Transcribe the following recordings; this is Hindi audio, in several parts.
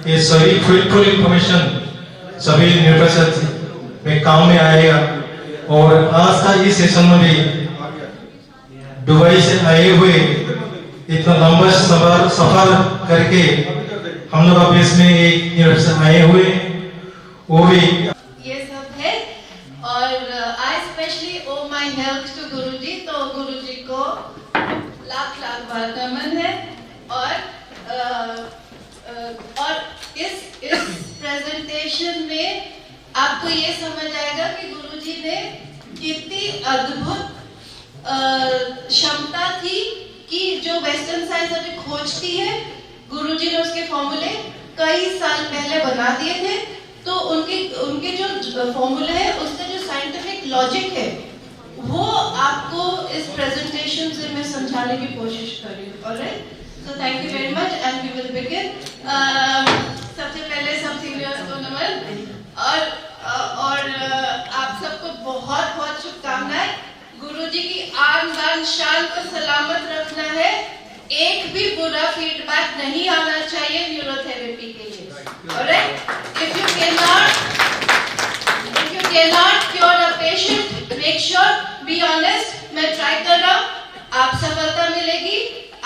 ये सभी फुल इंफॉर्मेशन सभी निर्वाचन में काम में आएगा। और आज का इस सेशन में भी दुबई से आए हुए इतना लंबा सफर करके हम लोग ऑफिस में एक निर्वाचन आए हुए वो भी ये सब है। और I specially owe my health to Guruji, तो गुरुजी को लाख लाख बार नमन है। और इस प्रेजेंटेशन में आपको ये समझ आएगा कि गुरुजी ने कितनी अद्भुत क्षमता थी कि जो वेस्टर्न साइंस अभी खोजती है, गुरुजी ने उसके फॉर्मूले कई साल पहले बना दिए थे। तो उनके जो फॉर्मूले है उसका जो साइंटिफिक लॉजिक है वो आपको इस प्रेजेंटेशन से मैं समझाने की कोशिश कर रही हूँ। Alright, so thank you very much and we will begin. सबसे पहले सब सीनियर्स को नमन और आप सबको बहुत बहुत शुभकामनाएं। गुरुजी की आन बान शान को सलामत रखना है। एक भी बुरा फीडबैक नहीं आना चाहिए न्यूरोथेरेपी के लिए। Alright, if you cannot cure a patient, make sure, be honest, मैं ट्राई कर रहा हूँ, आप सफलता मिलेगी।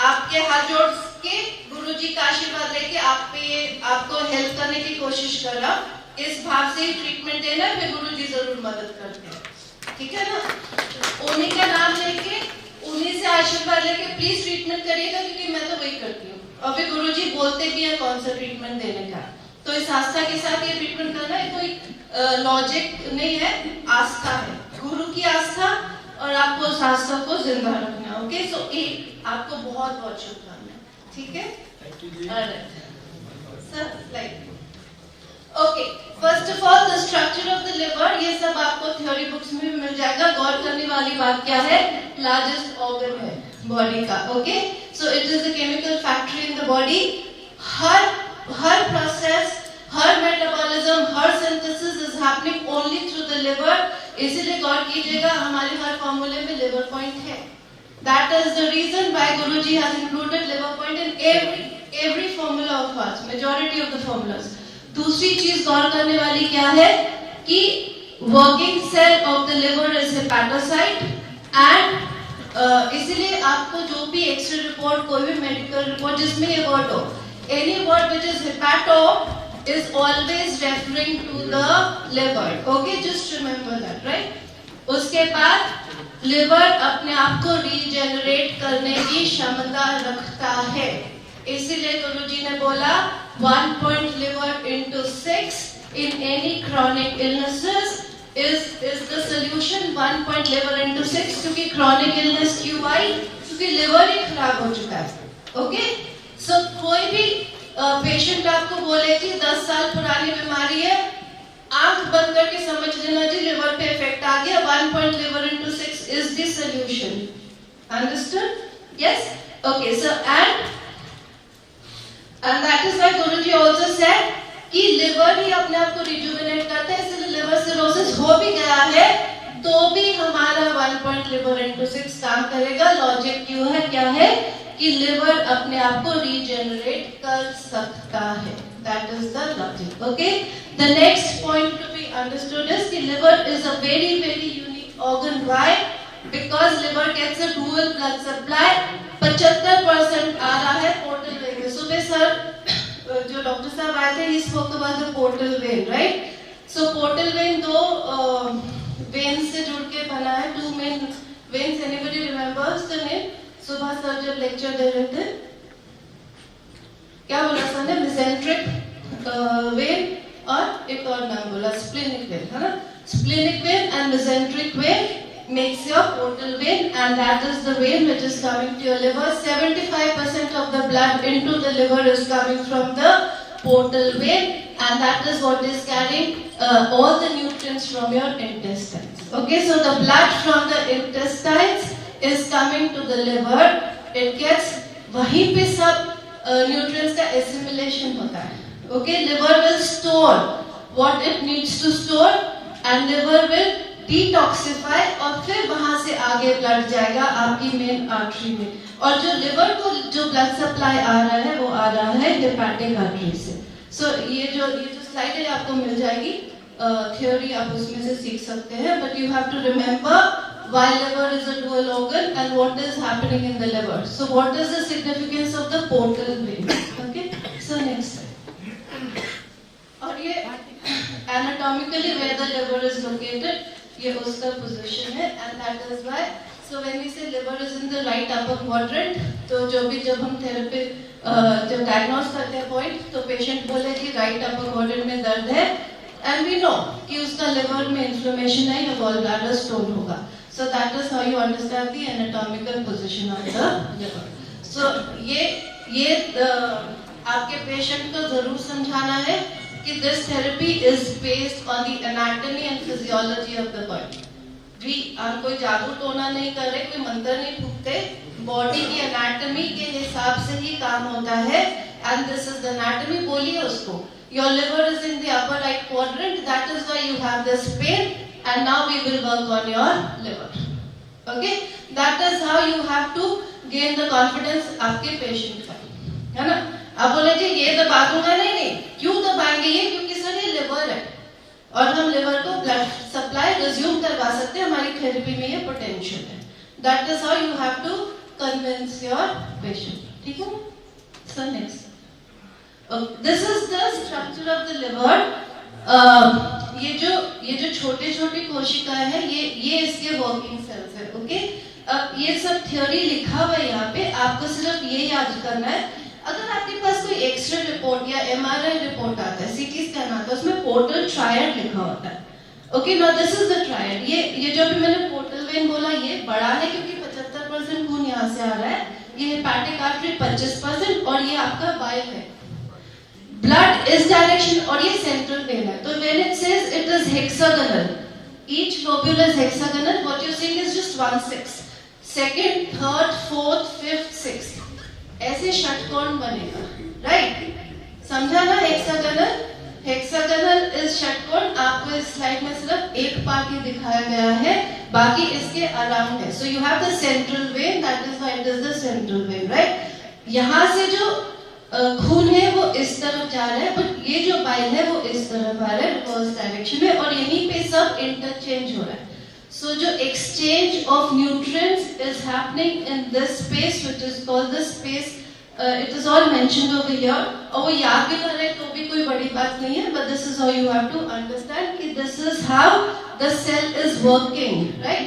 आपके हाथ जोड़ के गुरुजी का आशीर्वाद लेके आपको हेल्प करने की कोशिश कर रहा हूँ। इस भाव से ही ट्रीटमेंट देना, फिर गुरुजी जरूर मदद करते हैं, ठीक है ना। उन्हीं का नाम लेके, उन्हीं से आशीर्वाद लेके प्लीज ट्रीटमेंट करिएगा, क्योंकि मैं तो वही करती हूँ। और फिर गुरुजी बोलते भी है कौन सा ट्रीटमेंट देने का। तो इस आस्था के साथ ये ट्रीटमेंट करना है, कोई लॉजिक नहीं है, आस्था है, गुरु की आस्था, और आपको उस आस्था को जिंदा रखना। ओके, सो आपको बहुत बहुत शुभकामनाएं, ठीक है। Okay, first of all the structure of the liver, ये सब आपको थ्योरी बुक्स में भी मिल जाएगा। गौर करने वाली बात क्या है, लार्जेस्ट ऑर्गन है बॉडी का। Okay, so it is the chemical factory in the body. Her process, her metabolism, her synthesis is happening only through the liver. इसीलिए गौर कीजिएगा हमारे हर फॉर्मूले में लिवर पॉइंट है। That is the reason why Guruji has included liver point in every formula of ours, majority of the formulas. दूसरी चीज गौर करने वाली क्या है कि working cell of the liver is hepatocyte and इसीलिए आपको जो भी एक्सरे रिपोर्ट, कोई भी मेडिकल रिपोर्ट जिसमें ये वर्ड हो, any word which is hepato is always referring to the liver. Okay, just remember that, right? उसके बाद लिवर अपने आप को रीजेनरेट करने की क्षमता रखता है। इसीलिए गुरुजी ने बोला 1 point liver into 6 in any chronic illnesses is the solution। 1 point liver into 6, क्योंकि chronic illness क्यों आई, क्योंकि लिवर ही खराब हो चुका है। ओके, सो कोई भी पेशेंट आपको बोले कि 10 साल पुरानी बीमारी है, आंख बंद करके समझ लेना जी लिवर पे इफेक्ट आ गया। 1 point liver into 6 is the solution. Understood? Yes? Okay, so and that is why Guruji also said कि लिवर ही अपने आप को रिजुविनेट करता है। इसलिए लिवर सिरोसिस हो भी गया है तो भी हमारा 1 point liver into 6 काम करेगा। लॉजिक क्यों है, क्या है कि लिवर अपने आप को रीजेनरेट कर सकता है। That is the logic. Okay. The next point to be understood is कि liver is a very very unique organ. Why? Because liver gets a dual blood supply. 75% आ रहा है portal vein में। सुबह सर जो डॉक्टर साहब आए थे, he spoke about the portal vein, right? So portal vein दो veins से जुड़ के बना है। 2 main veins. Anybody remembers the name? सुबह सर जब लेक्चर दे रहे थे क्या बोला सर ने, मेसेंट्रिक वेन और एक और नाम बोला स्प्लेनिक वेन, है ना। Splenic when and mesenteric when makes your portal vein, and that is the vein which is coming to your liver. 75% of the blood into the liver is coming from the portal vein, and that is what is carrying all the nutrients from your intestines. Okay, so the blood from the intestines is coming to the liver. It gets, वहीं पे सब nutrients का assimilation होता है। Okay, liver will store what it needs to store and liver will detoxify और फिर वहां से आगे ब्लड जाएगा आपकी मेन आर्टरी में। और जो लिवर को जो ब्लड सप्लाई आ रहा है वो आ रहा है हेपेटिक आर्टरी से। सो ये जो स्लाइड है आपको मिल जाएगी, थ्योरी आप उसमें से सीख सकते हैं, but you have to remember why liver is a dual organ and what is happening in the liver. So what is the significance of the portal vein? Okay, so next slide. और ये anatomically where the liver is located, ये उसका position है, and that is why, so when we say liver is in the right upper quadrant, तो जब हम थेरेपी जब डायग्नोस करते हैं पॉइंट, तो पेशेंट बोले कि राइट अपर क्वाड्रेंट में दर्द है, एंड वी नो कि उसका लिवर में इन्फ्लेमेशन है या गॉल ब्लैडर स्टोन होगा. So that is how you understand the anatomical position of the liver. So ये आपके पेशेंट को जरूर समझाना है कि this therapy is based on the anatomy and physiology of the body. हम कोई जादू टोना नहीं कर रहे, कोई मंत्र नहीं फूकते, बॉडी की एनाटॉमी के हिसाब से ही काम होता है, and this is the anatomy. बोलिए उसको, your liver is in the upper right quadrant, that is why you have this pain, and now we will work on your liver. Okay, that is how you have to gain the confidence आपके पेशेंट का, है ना. अब बोले जी ये दबा दूंगा, नहीं, क्यों दबाएंगे ये, क्योंकि सर ये लिवर है और हम लिवर को ब्लड सप्लाई रिज्यूम करवा सकते हैं, हमारी थेरेपी में ये पोटेंशियल है. That is how you have to convince your patient. ठीक है. So next, this is the structure of the liver. ये जो छोटे कोशिकाएं हैं, ये इसके वर्किंग सेल्स है. ओके, अब ये सब थ्योरी लिखा हुआ है यहाँ पे, आपको सिर्फ ये याद करना है. अगर आपके पास कोई एक्सरे रिपोर्ट या एमआरआई रिपोर्ट आता है, सीटी स्कैन आता है, उसमें पोर्टल ट्रायड लिखा होता है. Okay, now this is the triad. ये जो भी मैंने पोर्टल वेन बोला, ये बड़ा है क्योंकि 75% खून यहाँ से आ रहा है, ये हेपेटिक आर्टरी 25% और ये आपका बाइल है. ब्लड इस डायरेक्शन और ये सेंट्रल वेन है. तो when it says it is hexagonal, each lobule is hexagonal, what you seeing is just 1/6, second, third, fourth, fifth, sixth, ऐसे षटकोण बनेगा. राइट, समझा ना. हेक्सागोनल इज षटकोण. आपको इस स्लाइड में सिर्फ एक पार्ट ही दिखाया गया है, बाकी इसके अराउंड है. So you have the central vein, that is why it is the central vein. Right, यहाँ से जो खून है वो इस तरफ जा रहा है, बट ये जो बाइल है वो इस तरफ आ रहा है, रिवर्स डायरेक्शन में, और यहीं पे सब इंटरचेंज हो रहा है. So जो exchange of nutrients is happening in this space, which is called the space. It is all mentioned over here. और वो याद भी कर रहे तो भी कोई बड़ी बात नहीं है, but this is how you have to understand कि this is how the cell is working, right?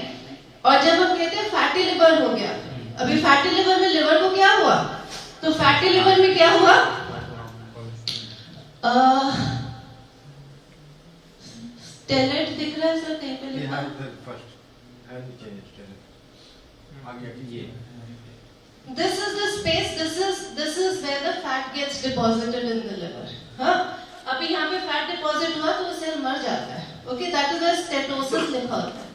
और जब हम कहते हैं फैटी लिवर हो गया, अभी फैटी लिवर में लिवर को क्या हुआ, तो फैटी लिवर में क्या हुआ, टेलेट दिख रहा है सर कहीं पे लिखा है. This is the space. This is where the fat gets deposited in the liver. हाँ, अभी यहाँ पे fat deposit हुआ तो सेल मर जाता है. Okay, that is why steatosis लिखा होता है.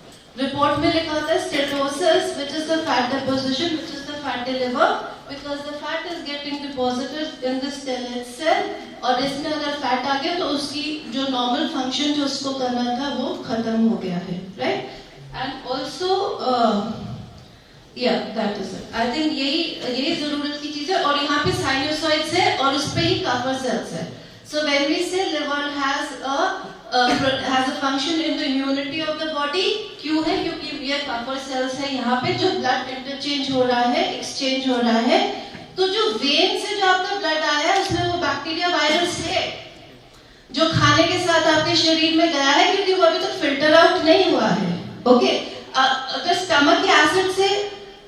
रिपोर्ट में लिखा होता है steatosis, which is the fat deposition, which is the fatty liver, because the fat is getting deposited in the stellate cell. और इसमें अगर फैट आ गया तो उसकी जो नॉर्मल फंक्शन जो उसको करना था वो खत्म हो गया है. Right, and also that is it. I think यही जरूरत की चीज है. और यहाँ पे साइनोसॉइड्स है और उस पे ही कवर सेल्स है. सो व्हेन वी से liver has a function in the immunity of the body. क्यों है, क्योंकि ये कवर सेल्स है यहाँ पे, जो ब्लड इंटरचेंज हो रहा है, एक्सचेंज हो रहा है. तो जो वेन से जो आपका ब्लड आया है उसमें वो बैक्टीरिया वायरस है जो खाने के साथ आपके शरीर में गया है, क्योंकि वो अभी तक फिल्टर आउट नहीं हुआ है. ओके, अगर स्टमक के एसिड से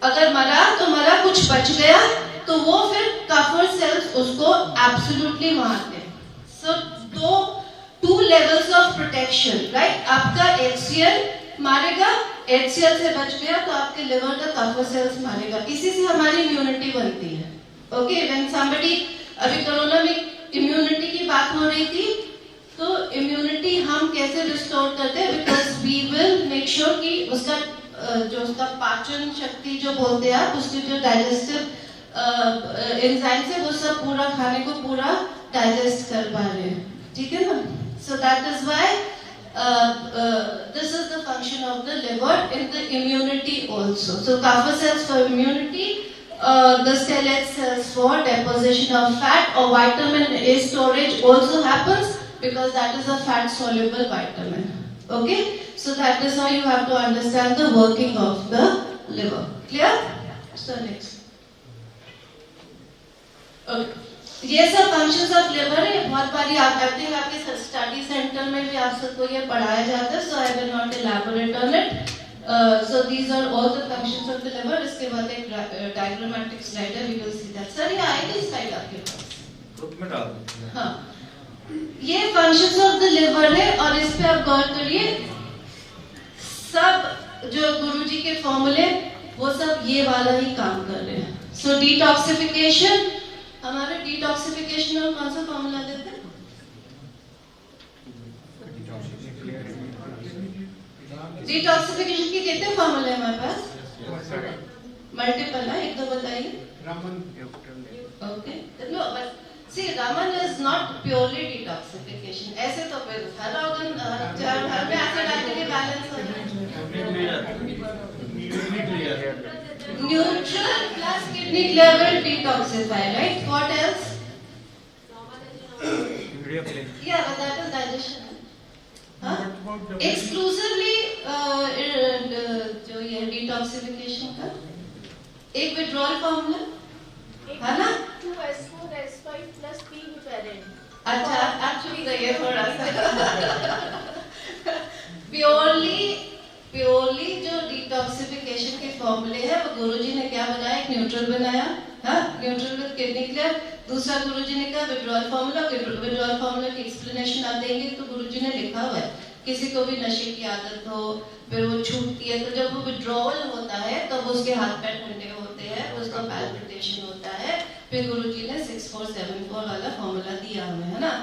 अगर मरा तो मरा, कुछ बच गया तो वो फिर कफर सेल्स उसको एब्सोल्युटली मारते हैं. So two levels of protection. Right, आपका HCl मारेगा, HCl से बच गया तो आपके लिवर का कफर सेल्स मारेगा. इसी से हमारी इम्यूनिटी बनती है. ओके, व्हेन समबडी, अभी कोरोना में इम्यूनिटी की बात हो रही थी, तो इम्यूनिटी हम कैसे रिस्टोर करते हैं, because we will make sure कि उसका जो उसका पाचन शक्ति जो बोलते हैं आप, उसकी जो डाइजेस्टिव एंजाइम्स है वो सब पूरा खाने को पूरा डाइजेस्ट कर पा रहे हैं. ठीक है ना. सो that is why this is the function of the liver in the immunity also. So kafir cells for immunity, the stellate cells for deposition of fat, or vitamin A storage also happens because that is a fat soluble vitamin. Okay, so that is how you have to understand the working of the liver. Clear? So next. Okay. ये सब फंक्शंस ऑफ लिवर है, बहुत बारी आप आई थिंक आपके स्टडी सेंटर में भी आप सबको ये पढ़ाया जाता है, so I will not elaborate on it. So these are all the functions of the liver. इसके बाद एक diagrammatic slide है, we will see that. Sir ये आएगी स्लाइड आपके पास? ग्रुप में डाल दो. हाँ, ये functions of the liver है और इस पे आप गौर करिए. सब जो गुरुजी के फॉर्मूले वो सब ये वाला ही काम कर रहे हैं. So detoxification, हमारे डिटॉक्सिफिकेशन में कौन सा फॉर्मूला देते हैं? डिटॉक्सिफिकेशन के कितने फॉर्मूले हैं हमारे पास? मल्टीपल है, एक दो बताइए. ओके, नो बट सी रामन इज नॉट प्योरली डिटॉक्सिफिकेशन. ऐसे तो फिर हर ऑर्गन हर में एसिड एल्कली बैलेंस हो जाए. Neutral plus kidney clear will detoxify, right? What else? Yeah, but that is digestion. Huh? Exclusively जो ये detoxification का एक withdrawal formula है ना? 2S4S5 plus P butyrate. अच्छा, actually तो ये थोड़ा सा प्योरली जो डिटॉक्सिफिकेशन के फॉर्मूले हैं वो गुरुजी ने क्या बनाया? एक न्यूट्रल बनाया, हाँ, न्यूट्रल विद किडनी क्लियर. दूसरा गुरुजी ने कहा विड्रॉल फार्मूला. विड्रॉल फार्मूला की एक्सप्लेनेशन आप देंगे तो गुरुजी ने लिखा हुआ है. किसी को भी नशे की आदत हो, फिर वो छूटती है, तो जब वो विड्रॉल होता है तब उसके हाथ पैर ठंडे होते हैं, उसको पैल्पिटेशन होता है. फिर गुरुजी ने 6474 वाला फॉर्मूला दिया हमें, है ना.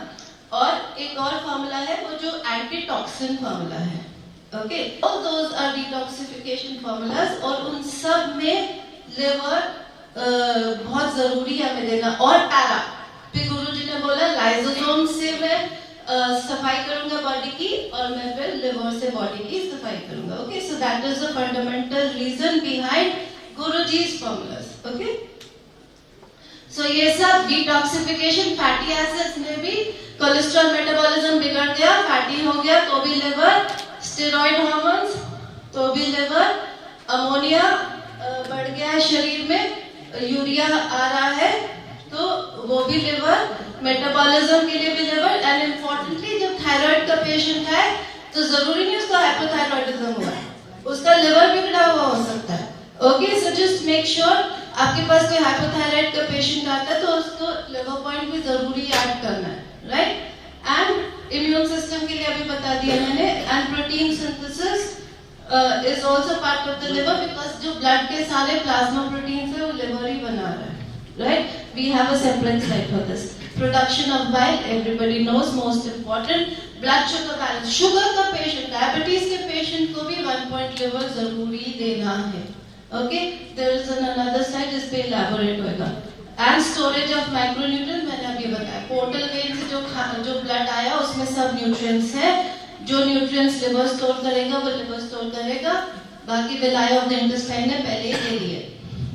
और एक और फॉर्मूला है वो जो एंटीटॉक्सिन फॉर्मूला है. Okay, all those are detoxification formulas और उन सब में लिवर बहुत जरूरी है हमें देना. और पैरा, फिर गुरुजी ने बोला लाइसोसोम से मैं सफाई करूंगा बॉडी की और मैं फिर लिवर से बॉडी की सफाई करूंगा. Okay, so that is the fundamental reason behind Guruji's formulas. Okay, so ये सब डिटॉक्सिफिकेशन. फैटी एसिड्स में भी कोलेस्ट्रॉल मेटाबॉलिज्म बिगड़ गया, फैटी हो गया तो भी लिवर. स्टेरॉइड हार्मोन्स तो भी लिवर. अमोनिया बढ़ गया है शरीर में, यूरिया आ रहा है तो वो भी लिवर. मेटाबॉलिज्म के लिए भी लिवर. एंड इम्पोर्टेंटली जब थायराइड का पेशेंट है तो जरूरी नहीं उसका हाइपोथायरॉइडिज्म हुआ है, उसका लिवर बिगड़ा हुआ हो सकता है. Okay, so just make sure आपके पास कोई हाइपोथायराइड का पेशेंट आता है तो उसको लिवर पॉइंट भी जरूरी ऐड करना है, राइट. एंड इम्यून सिस्टम के लिए अभी बता दिया मैंने. And protein synthesis is also part of the liver because जो ब्लड के सारे प्लाज्मा प्रोटीन्स है वो लिवर ही बना रहा है, right. We have a separate slide for this. Production of bile everybody knows, most important. Blood sugar balance, sugar का पेशेंट, डायबिटीज के पेशेंट को भी 1 पॉइंट लिवर जरूरी देना है. Okay, there is another slide जिस पे इलैबोरेट होगा. एंड स्टोरेज ऑफ माइक्रोन्यूट्रिएंट्स मैंने अभी बताया. पोर्टल वेन से जो ब्लड आया उसमें सब न्यूट्रिएंट्स हैं. जो न्यूट्रिएंट्स लिवर स्टोर करेगा वो लिवर स्टोर करेगा. बाकी विलाई ऑफ द इंटेस्टाइन ने पहले ही ले लिए.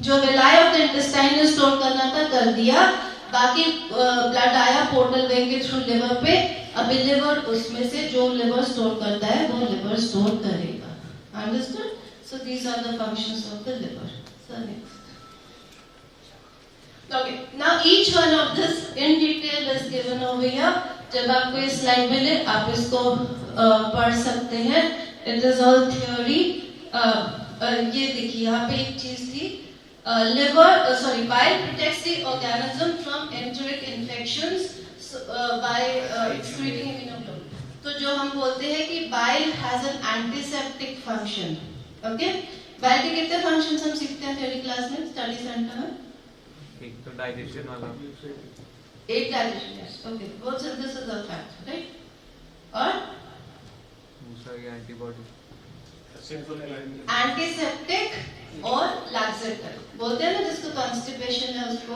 जो विलाई ऑफ द इंटेस्टाइन ने स्टोर करना था कर दिया. बाकी ब्लड आया पोर्टल वेन के थ्रू लिवर पे. अभी लिवर उसमें से जो लिवर स्टोर करता है वो लिवर स्टोर करेगा. Understood? So these are the functions of the liver. So next. Okay, now each one of this in detail is given over here. जब आपको ये स्लाइड मिले आप इसको पढ़ सकते हैं. It is all theory. ये देखिए यहाँ पे एक चीज थी. Bile protects the organism from enteric infections by excreting immunoglobulin. तो जो हम बोलते हैं कि bile has an antiseptic function. Okay? Bile के कितने functions हम सीखते हैं theory class में, study center में? एक तो डाइजेशन वाला, एक digestion, yes. Okay, both synthesis of fat, right. और दूसरा ये एंटीबॉडी, एंटीसेप्टिक और लैक्सेटिव बोलते हैं ना. जिसको कॉन्स्टिपेशन है उसको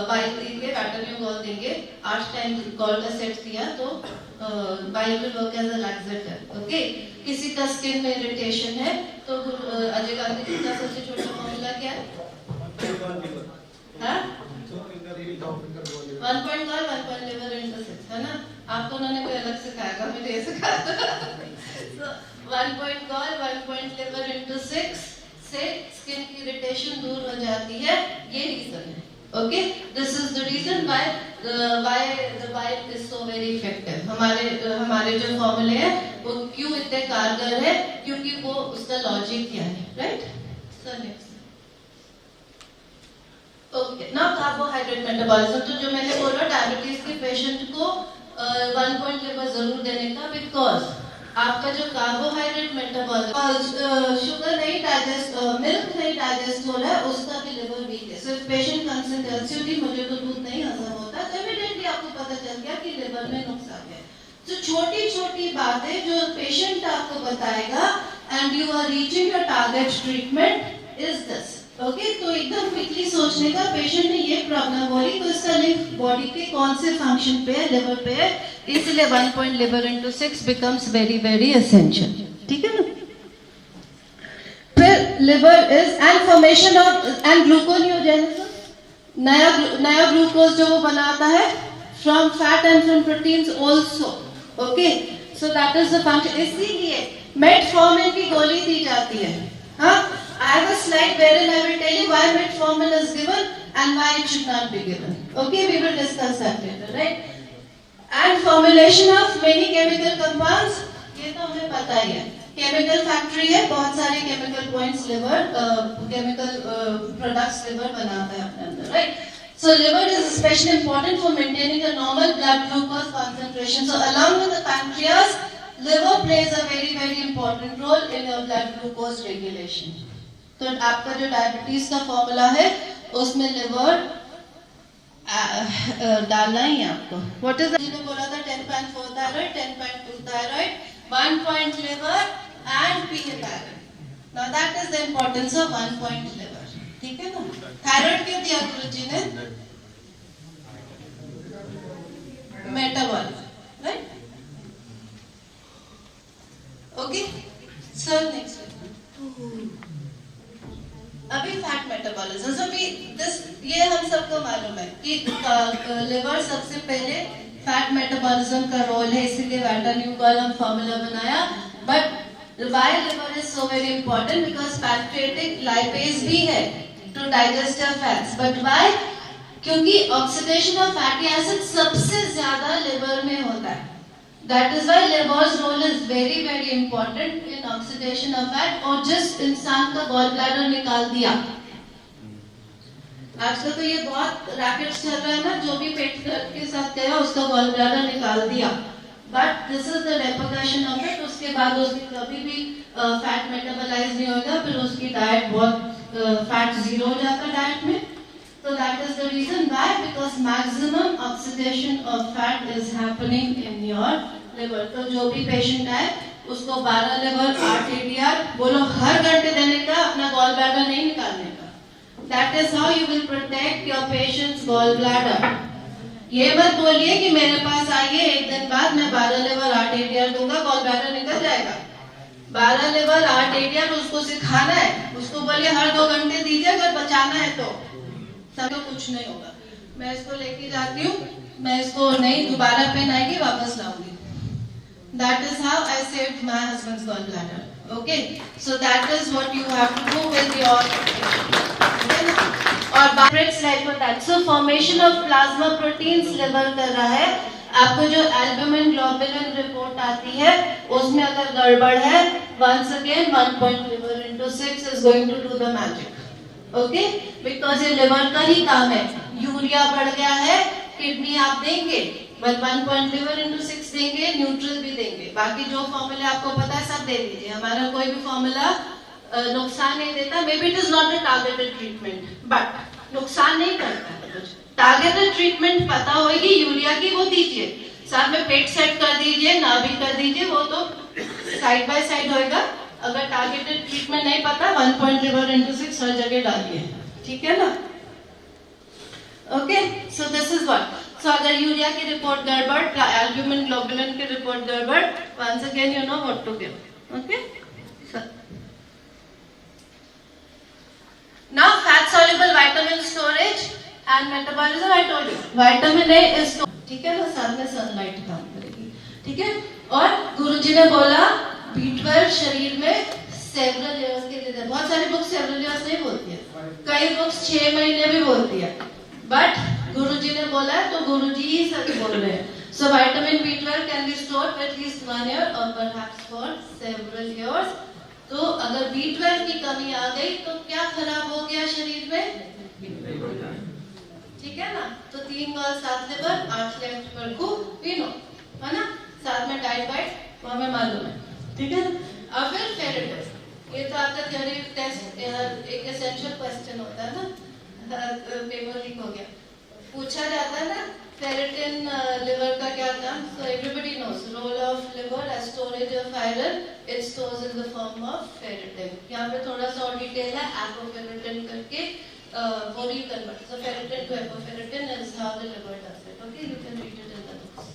बाइल देंगे, वैटरन्यूगॉल देंगे. 8 टाइम गॉल का सेट दिया तो bile will work as a laxative. Okay, किसी का स्किन में इरिटेशन है तो अजय गांधी जी का सबसे छोटा फॉर्मूला क्या है? हाँ? 1 point call, 1 point liver into 6, है ना? आपको उन्होंने कोई अलग सिखाया, मुझे ये सिखाया। So 1 point call, 1 point liver into 6 से स्किन की इरिटेशन दूर हो जाती है, ये रीजन है। Okay, this is the reason why the bile is so very effective. हमारे जो फॉर्मूले हैं वो क्यों इतने कारगर है, क्योंकि वो उसका लॉजिक क्या है, right? So next. ओके ना कार्बोहाइड्रेट मेटाबॉलिज्म, तो जो मैंने बोला डायबिटीज के पेशेंट को 1 पॉइंट लिवर जरूर देने का, बिकॉज आपका जो कार्बोहाइड्रेट मेटाबॉलिज्म शुगर नहीं डाइजेस्ट, मिल्क नहीं डाइजेस्ट हो रहा है, उसका भी लिवर वीक है। सिर्फ पेशेंट कंसर्न टेल्स यू कि मुझे तो दूध नहीं हजम होता, तो इमीडिएटली आपको पता चल गया कि लिवर में नुकसान है। तो छोटी छोटी बातें जो पेशेंट आपको बताएगा and you are reaching your target treatment is this. Okay, तो एकदम क्विकली सोचने का, पेशेंट ने ये प्रॉब्लम बोली तो इसका लिंक बॉडी के कौन से फंक्शन पे है, लिवर पे है, इसलिए 1 point liver into 6 becomes very very essential. ठीक है ना? फिर liver is and formation of and gluconeogenesis, नया ग्लूकोज जो वो बनाता है from fat and from proteins also. Okay, so that is the function. इसीलिए मेटफॉर्मिन की गोली दी जाती है। हाँ, I have a slide wherein I will tell you why metformin is given and why it should not be given. Okay, we will discuss that later, right? And formulation of many chemical compounds, ये तो हमें पता ही है। Chemical factory है, बहुत सारे chemical points liver, chemical products liver बनाता है अपने अंदर, right? So liver is especially important for maintaining a normal blood glucose concentration. So along with the pancreas, liver plays a very very important role in your blood glucose regulation. तो आपका जो डायबिटीज का फॉर्मूला है उसमें लिवर डालना ही है आपको। व्हाट इज मैंने बोला था 10.4 thyroid, 10.2 thyroid, 1 point liver and parathyroid. Now that is the importance of 1 point liver. ठीक है ना? थायराइड क्यों दिया गुरुजी ने? Metabolism, right? Okay, sir next अभी फैट मेटाबॉलिज्म। सो ये हम सबको मालूम है कि लिवर सबसे पहले फैट मेटाबॉलिज्म का रोल है, इसीलिए वाटर न्यू कॉलम फॉर्मूला बनाया। But why liver is so very important? Because pancreatic lipase भी है to digest your fats. But why? क्योंकि ऑक्सीडेशन ऑफ फैटी एसिड सबसे ज्यादा लिवर में होता है। That is why liver's role is very very important in oxidation of fat। और जिस इंसान का गॉल ब्लैडर निकाल दिया, आजकल तो ये बहुत रैकेट्स चल रहा है ना, जो भी पेट दर्द के साथ गया उसका गॉल ब्लैडर निकाल दिया। But this is the repercussion of it. उसके बाद उसकी कभी भी फैट मेटाबोलाइज नहीं होगा, फिर उसकी डाइट बहुत फैट जीरो हो जाता है डाइट में। So that is the reason why, because maximum oxidation of fat is happening in your liver। तो जो भी पेशेंट आए उसको 12 लिवर 8 ADR बोलो हर घंटे देने का, अपना गॉल ब्लैडर नहीं निकालने का। That is how you will protect your patient's gall bladder। ये मत बोलिए कि मेरे पास आइए एक दिन बाद मैं 12 लिवर 8 ADR दूंगा, गॉल ब्लैडर निकल जाएगा। 12 लिवर 8 ADR उसको सिखाना है, उसको बोलिए हर 2 घंटे दीजिए, अगर बचाना है तो तो कुछ नहीं होगा। मैं इसको लेके जाती हूँ, मैं इसको नहीं दोबारा पेन आएगी वापस लाऊंगी। That is how I saved my husband's gallbladder. Okay, so that is what you have to do with your और बाइब्रेट्स लाइपोटाइट। So formation of plasma proteins liver कर रहा है। आपको जो एल्बुमिन ग्लोबुलिन रिपोर्ट आती है उसमें अगर गड़बड़ है, once again 1 point liver into 6 is going to do the magic। Okay, because ये लिवर का ही काम है। यूरिया बढ़ गया है, किडनी आप देंगे, बट 1 पॉइंट लिवर इनटू 6 देंगे, न्यूट्रल भी देंगे। बाकी जो फॉर्मूला आपको पता है सब दे दीजिए। हमारा कोई भी फॉर्मूला नुकसान नहीं देता। May be it is not a targeted treatment, but नुकसान नहीं करता है कुछ। टारगेटेड ट्रीटमेंट पता होगी यूरिया की, वो दीजिए। साथ में पेट सेट कर दीजिए, नाभि कर दीजिए, वो तो साइड बाय साइड होएगा। अगर टारगेटेड ट्रीटमेंट नहीं पता, 1 पॉइंट लिवर इनटू 6 हर जगह डालिए। ठीक है ना? Okay, so this is what. So अगर यूरिया की रिपोर्ट गड़बड़, एल्बुमिन ग्लोबुलिन की रिपोर्ट गड़बड़, once again you know what to give. Okay, Now fat soluble vitamin storage and metabolism I told you. Vitamin A is ठीक है ना, साथ में सनलाइट काम करेगी, ठीक है। और गुरुजी ने बोला B12 शरीर में सेवरल लेयर्स के लिए, बहुत सारी बुक्स सेवरल लेयर्स नहीं बोलती है, कई बुक्स 6 महीने भी बोलती है, बट गुरुजी ने बोला है तो गुरुजी ही सच बोल रहे हैं। So vitamin B12 can be stored for at least 1 year or perhaps for several years. तो अगर B12 की कमी आ गई तो क्या खराब हो गया शरीर में, ठीक है ना। तो 3 गॉल 7 लिवर 8 लेफ्ट पर को वी नो, है ना, साथ में डाइट वाइट वो हमें मालूम है, ठीक है। अब फिर फेरेटिन, ये तो आपका थ्योरी टेस्ट एक एसेंशियल क्वेश्चन होता है ना, पेपर लीक हो गया, पूछा जाता है ना फेरेटिन लिवर का क्या काम। So everybody knows role of liver as storage of iron, it stores in the form of ferritin. यहाँ पे थोड़ा सा और डिटेल है, एपोफेरेटिन करके वो reconvert, so ferritin to apoferritin is how the liver does it, okay, you can read it in the books.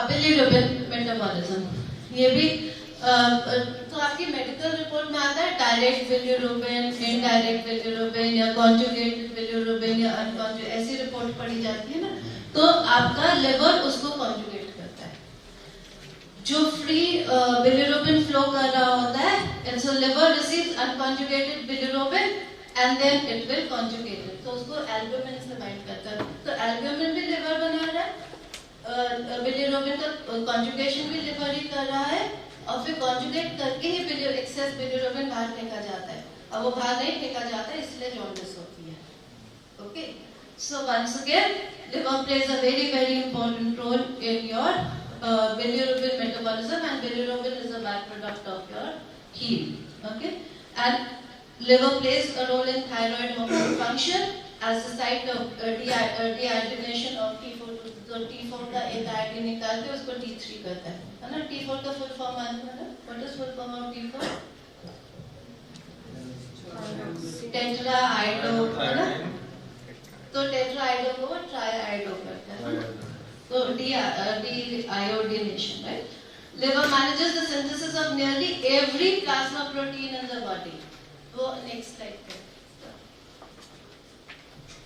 Bilirubin metabolism, ये भी तो आपकी मेडिकल रिपोर्ट में आता है डायरेक्ट बिलिरुबिन, इनडायरेक्ट बिलिरुबिन या कॉन्जुगेटेड बिलिरुबिन या अनकॉन्जुगेटेड, ऐसी रिपोर्ट पढ़ी जाती है ना, तो आपका लिवर उसको कॉन्जुगेट करता है। जो फ्री बिलिरुबिन फ्लो कर रहा होता है, and so liver receives unconjugated bilirubin and then it will conjugate it, तो उसको एल्ब्यूमिन से बाइंड करता है। तो एल्ब्यूमिन भी लिवर बना रहा है, बिलिरुबिन का कॉन्जुगेशन भी लिवर ही कर रहा है, और फिर कॉन्जुगेट करके ही एक्सेस बिलिरुबिन बाहर फेंका जाता है। अब वो बाहर नहीं फेंका जाता है, इसलिए जॉन्डिस होती है, okay. So once again liver plays a very very important role in your bilirubin metabolism, and bilirubin is a byproduct of your heme, okay, and liver plays a role in thyroid hormone function as the site of deiodination of T4, तो T4 का एक आयोडीन निकाल के उसको T3 करता है ना। T4 का फुल फॉर्म मालूम है, what is full form of T4? Tetra iodo, है ना, तो टेट्रा आयोडो को वो ट्राई आयोडो करता है, तो deiodenation, right? Liver manages the synthesis of nearly every plasma protein in the body. वो next slide पे,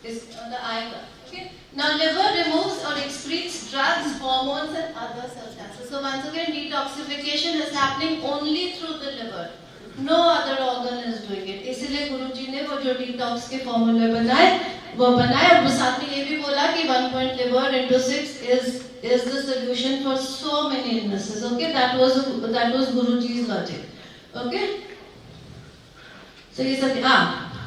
this on the eye, okay. Now liver removes or excretes drugs, hormones and other substances. So once again detoxification is happening only through the liver. No other organ is doing it. इसलिए गुरुजी ने वो जो detox के फॉर्मूले बनाए वो बनाए, और साथ में ये भी बोला कि 1 point liver into 6 is the solution for so many illnesses, okay. That was Guruji's logic, okay. So ये सब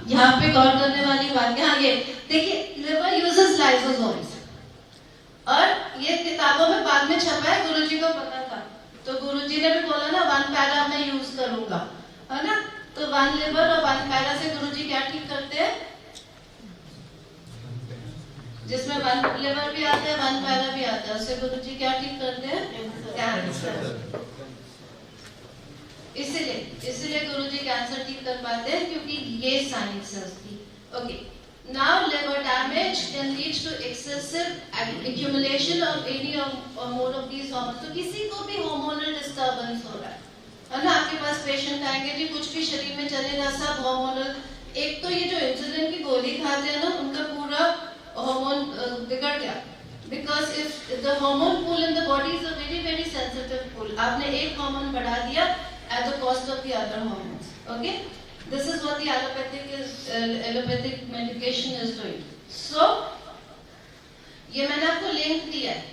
यहाँ पे गौर करने वाली बात है, ये देखिए लिवर यूजेस लाइसोसोम्स, और ये किताबों में बाद में छपा है, गुरुजी को पता था, तो गुरुजी ने भी बोला ना 1 पैरा मैं यूज करूंगा, है ना। तो 1 लिवर और 1 पैरा से गुरुजी क्या ठीक करते हैं, जिसमें 1 लिवर भी आता है 1 पैरा भी आता है, उससे गुरुजी क्या ठीक करते हैं, कैंसर। इसीलिए गुरुजी कैंसर ठीक कर पाते हैं, क्योंकि ये साइंस है उसकी, okay. Now liver damage can lead to excessive accumulation of any or more of these hormones. तो किसी को भी hormonal disturbance हो रहा है ना, आपके पास पेशेंट आएंगे जी कुछ भी शरीर में चले ना, सब hormonal, एक तो ये जो इंसुलिन की गोली खाते हैं ना, उनका पूरा हार्मोन बिगड़ गया, because if the hormone pool in the body is a very very sensitive pool, आपने एक हार्मोन बढ़ा दिया at the cost of the other hormones, okay. This is what the allopathic medication is doing. So ये मैंने आपको लिंक दिया है,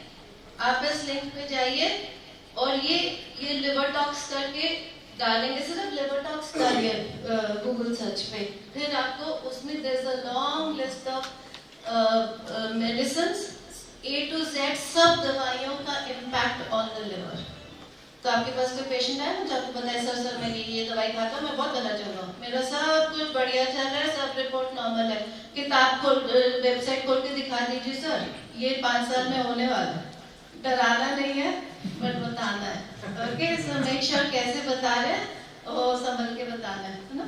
आप इस लिंक पे जाइए और ये लिवर टॉक्स करके डालेंगे, सिर्फ लिवर टॉक्स डालिए गूगल सर्च पे, फिर आपको उसमें there's a long list of medicines A to Z, सब दवाइयों का impact on the liver। तो आपके पास कोई पेशेंट है मुझे आपको बताए सर मैं ये दवाई खाता हूँ, मैं बहुत गलत चल रहा हूँ, मेरा सब कुछ बढ़िया चल रहा है, सब रिपोर्ट नॉर्मल है, किताब खोल वेबसाइट खोल के दिखा दीजिए सर ये 5 साल में होने वाला है, डराना नहीं है बट बताना है, ओके। सो मेक श्योर कैसे बता रहे हैं वो संभल के बताना है ना,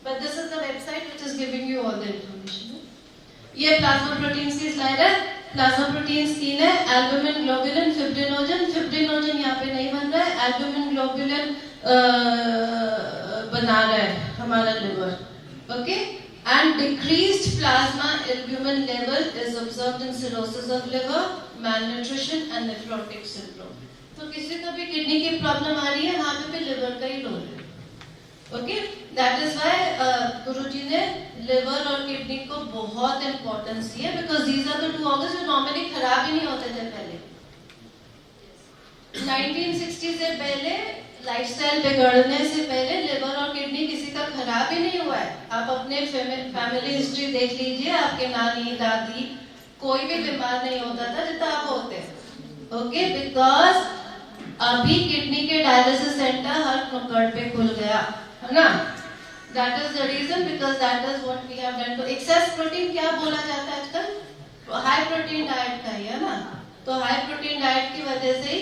but this is the website which is giving you all the information. ये प्लाज्मा प्रोटीन्स की स्लाइड है, प्लाज्मा प्रोटीन्स 3 है, एल्बुमिन, ग्लोबुलिन, फिब्रिनोजन। फिब्रिनोजन यहाँ पे नहीं बन रहा है, एल्बुमिन ग्लोबुलिन बना रहा है हमारा liver, okay. And decreased plasma albumin level is observed in cirrhosis of liver, malnutrition and nephrotic syndrome. तो किसी को भी किडनी की प्रॉब्लम आ रही है, वहां पे भी लिवर का ही रोल है, okay. That is why Guruji ने लिवर और किडनी को बहुत इंपॉर्टेंस दी है, because these are the two organs जो नॉर्मली खराब ही नहीं होते थे पहले। 1960 से पहले, लाइफस्टाइल बिगड़ने से पहले लिवर और किडनी किसी का खराब ही नहीं हुआ है। आप अपने फैमिली हिस्ट्री देख लीजिए, आपके नानी दादी कोई भी बीमार नहीं होता था जितना आप होते, ओके। बिकॉज अभी किडनी के डायलिसिस सेंटर हर नुक्कड़ पे खुल गया है ना। That is the reason, because that is what we have done to excess protein. क्या बोला जाता है आजकल? हाई प्रोटीन डाइट का ही है ना। तो हाई प्रोटीन डाइट की वजह से ही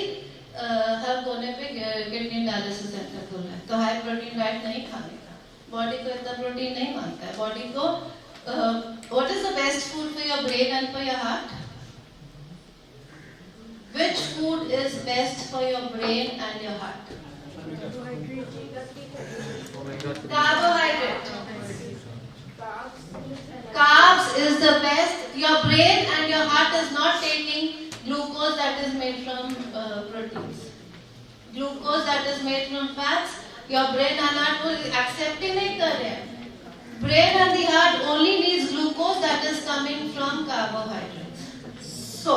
हर कोने पे किडनी डायलिसिस सेंटर खुल रहा है। तो हाई प्रोटीन डाइट नहीं खाने का, बॉडी को इतना प्रोटीन नहीं मांगता है। बॉडी को what is the best food for your brain and for your heart? Which food is best for your brain and your heart? Carbohydrate. Carbs is the best. Your brain and your heart is not taking glucose that is made from proteins. Glucose that is made from fats, your brain and heart will accept ही नहीं कर रहे हैं। Brain and the heart only needs glucose that is coming from carbohydrates. So,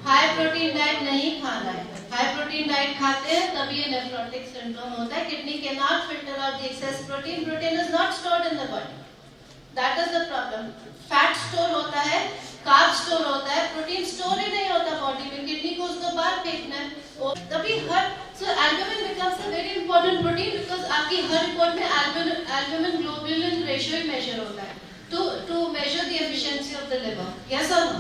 high protein diet नहीं खाना है। High protein diet खाते हैं तभी ये nephrotic syndrome होता है। Kidney cannot filter out the excess protein. Protein is not stored in the body. That is the problem. Fat store होता है, कार्ब स्टोर होता है, प्रोटीन स्टोर ही नहीं होता बॉडी में। किडनी को उसको बाहर फेंकना है, तभी हर so albumin becomes a very important protein, because आपकी हर रिपोर्ट में एल्बुमिन ग्लोबुलिन रेशियो ही मेजर होता है to measure the efficiency of the liver. Yes और नो?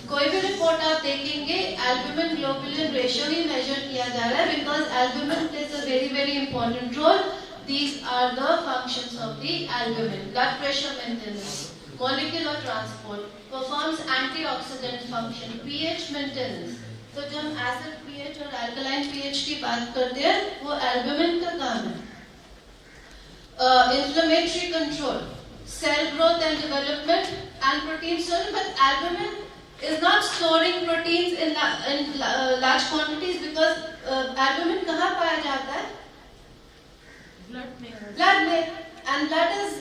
कोई भी रिपोर्ट आप देखेंगे एल्बुमिन ग्लोबुलिन रेशियो ही मेजर किया जा रहा है, because albumin plays a very very important role. These are the functions of the albumin: blood pressure maintenance, molecular transport, performs antioxidant function, pH maintenance. तो जब हम एसिड pH और अल्कलाइन pH की बात करते हैं, वो एल्बुमिन का काम है। Inflammatory control, cell growth and development, and protein storage. But albumin is not storing proteins in large quantities, because albumin कहाँ पाया जाता है? Blood में, and blood is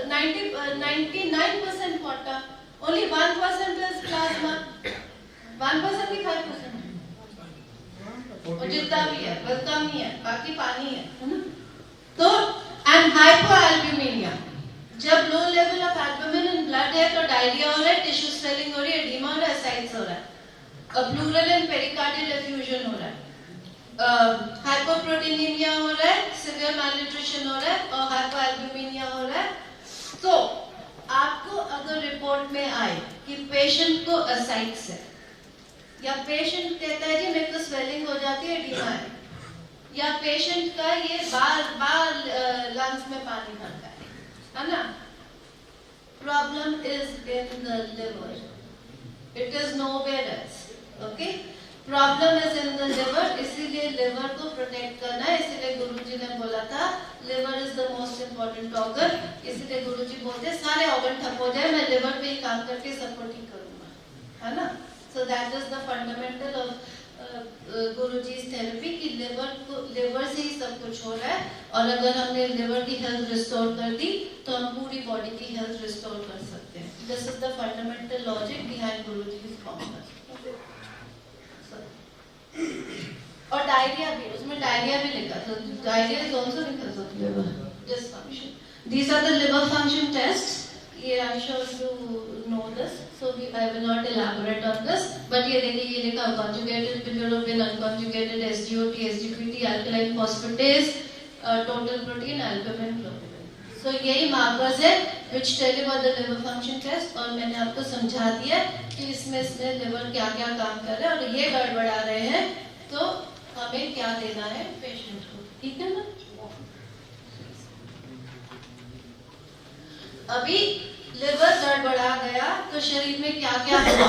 99% water. Only 1% is plasma. 1% की 5%. और जितना भी है, बस कम ही है, बाकी पानी है, तो and hypoalbuminia. जब low level of albumin in blood है तो डायरिया हो रहा है, टिश्यू स्वेलिंग हो रही है, एडिमा हो रहा है, साइट्स हो रहा है, प्लूरल एंड पेरिकार्डियल एफ्यूजन हो रहा है, हाइपोप्रोटीनीमिया हो रहा है, सिवियर मैलन्यूट्रिशन हो रहा है और हाइपोएल्बुमिनिया हो रहा है। तो आपको अगर रिपोर्ट में आए कि पेशेंट को असाइट्स है, या पेशेंट कहता है जी मेरे को स्वेलिंग हो जाती है, एडिमा है, या पेशेंट का ये बार लंग्स में पानी भरता है ना, problem is in the liver, it is nowhere else, okay. Problem is in the liver, इसीलिए लिवर को प्रोटेक्ट करना है। इसीलिए गुरुजी ने बोला था liver is the most important organ. इसीलिए गुरुजी बोलते हैं सारे ऑर्गन ठप हो जाए, मैं लिवर पे ही काम करके सबको ठीक करूंगा, है ना। सो that is the fundamental of Guruji's therapy कि लिवर से ही सब कुछ हो रहा है, और अगर हमने लिवर की हेल्थ रिस्टोर कर दी तो हम पूरी बॉडी की हेल्थ रिस्टोर कर सकते हैं। This is the fundamental logic behind Guruji's formula. और डायरिया भी, उसमें डायरिया भी लिखा था, diarrhoea is also because of liver dysfunction. These are the liver function tests. ये I am sure you know this, so I will not elaborate on this, but ये देखिए ये लिखा conjugated bilirubin, unconjugated SGOT, SGPT, alkaline phosphatase, total protein, albumin, globulin. So यही मार्कर्स है which tell you about the liver function test. और मैंने आपको समझा दिया कि इसमें लिवर क्या क्या काम कर रहा है, और ये गड़बड़ा रहे हैं तो हमें क्या देना है पेशेंट को, ठीक है ना। अभी लिवर गड़बड़ा गया तो शरीर में क्या क्या हुआ,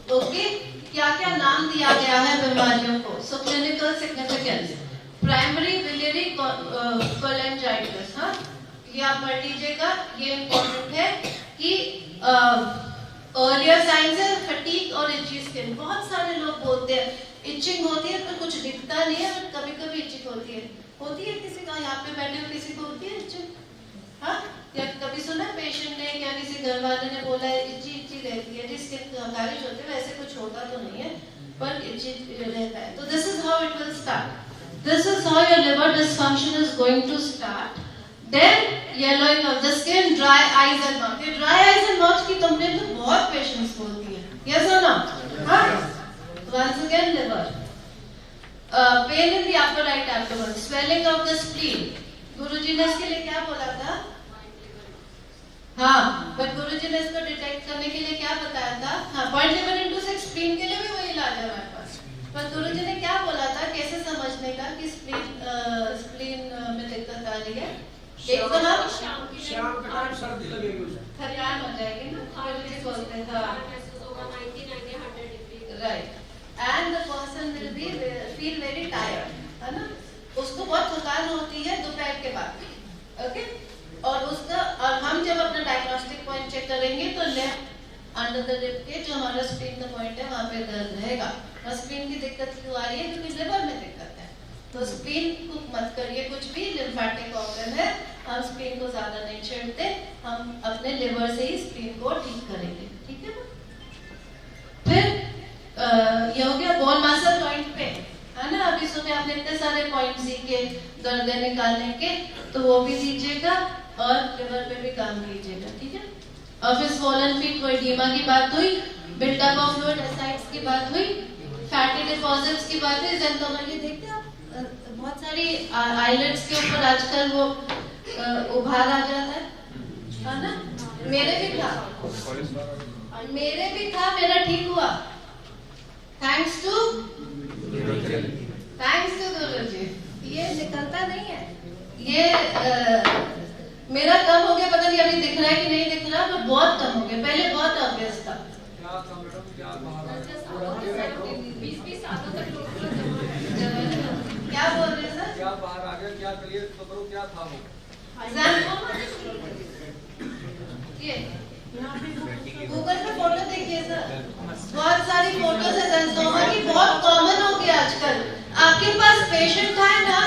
ओके, क्या क्या नाम दिया गया है बीमारियों को? So clinical significance, primary biliary cholangitis, हाँ ये आप पढ़ लीजिएगा, ये इम्पोर्टेंट है कि अर्लियर साइंस है फटीग और इची स्किन। बहुत सारे लोग बोलते हैं इचिंग होती है पर कुछ दिखता नहीं है, और कभी कभी इचिंग होती है किसी का, यहाँ पे बैठे हो किसी को होती है इचिंग? हाँ, या कभी सुना पेशेंट ने या किसी घर वाले ने बोला है इची इची रहती है, जिसके खारिश होती है, वैसे कुछ होता तो नहीं है पर इची रहता है। तो this is how it will start, this is how your liver dysfunction is going to start. Then yellowing of the skin, dry eyes and mouth। ये dry eyes and mouth की कंप्लेंट तो बहुत पेशेंट्स बोलती है, yes or no? हाँ, once again liver, pain in the upper right abdomen, swelling of the spleen। गुरुजी ने इसके लिए क्या बोला था? हाँ, बट गुरुजी ने इसको डिटेक्ट करने के लिए क्या बताया था? हाँ, 0.11/6 स्प्लीन के लिए भी वही इलाज है हमारे पास। पर गुरुजी ने क्या बोला था, कैसे समझने का कि स्प्लीन में दिक्कत आ रही है? एक तो हम शाम के टाइम सर्दी लगेगी उसे, थकान हो जाएगी ना, गुरुजी बोलते हैं right, and the person will be feel very tired, है ना, उसको बहुत थकान होती है दोपहर के बाद, ओके। और उसका, और हम जब अपना डायग्नोस्टिक पॉइंट चेक करेंगे तो लेफ्ट अंडर द रिब के जो हमारा स्प्लीन का पॉइंट है वहाँ पे दर्द रहेगा। और स्प्लीन की दिक्कत क्यों आ रही है? क्योंकि लिवर में दिक्कत है। तो स्प्लीन को मत करिए कुछ भी, लिम्फेटिक ऑर्गन है, हम स्प्लीन को ज्यादा नहीं छेड़ते, हम अपने लिवर से ही स्प्लीन को ठीक करेंगे, ठीक है ना। फिर ये हो गया बोन मसल पॉइंट पे, है ना। अभी सुबह आपने इतने सारे पॉइंट सीखे दर्द निकालने के, तो वो भी दीजिएगा और लिवर पे भी काम कीजिएगा, ठीक है। और फिर स्वोलन फीट को एडीमा की बात हुई, बिल्डअप ऑफ फ्लूइड एसाइड्स की बात हुई, फैटी डिपॉजिट्स की बात हुई, ज़ेंथोमा ये देखते हैं आप, बहुत सारी आइलेट्स के ऊपर आजकल वो उभार आ जाता है ना। मेरे भी था, मेरा ठीक हुआ, थैंक्स टू गुरुजी। ये निकलता नहीं है, ये मेरा कम हो गया, पता नहीं अभी दिख रहा है कि नहीं दिख रहा, पर बहुत कम हो गया, पहले बहुत ऑब्वियस था। क्या बोल रहे हैं सर? क्या बाहर आ गया, क्या क्लियर तो करो, क्या था वो? ये गूगल पे फोटो देखिए सर, बहुत सारी फोटोज है ज़ेंथोमा की, बहुत कॉमन हो गया आजकल। आपके पास पेशेंट है ना,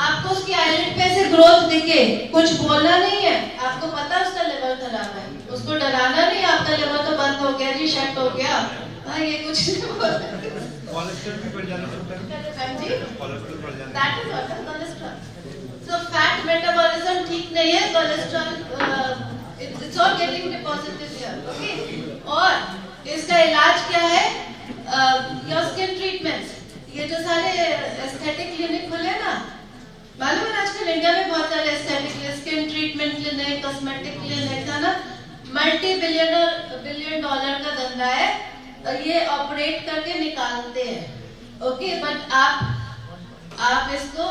आपको उसकी आईलिड पे से ग्रोथ दिखे, कुछ बोलना नहीं है, आपको पता है उसका लिवर खराब है, उसको डराना नहीं, आपका लिवर तो बंद हो गया जी, शट हो गया, हाँ ये कुछ नहीं बोलना। कोलेस्ट्रॉल भी बढ़ जाना होता है। हाँ जी, कोलेस्ट्रॉल बढ़ जाना। That is what is cholesterol. So fat metabolism ठीक नहीं है, cholesterol it's all getting deposited here, okay. और इसका इलाज क्या है? योर स्किन ट्रीटमेंट्स, ये जो सारे एस्थेटिक क्लिनिक खुले ना, मालूम है आजकल इंडिया में बहुत सारे aesthetic skin treatment clinic, cosmetic clinic है ना, $multi-billion का धंधा है, ये ऑपरेट करके निकालते हैं, ओके। बट आप इसको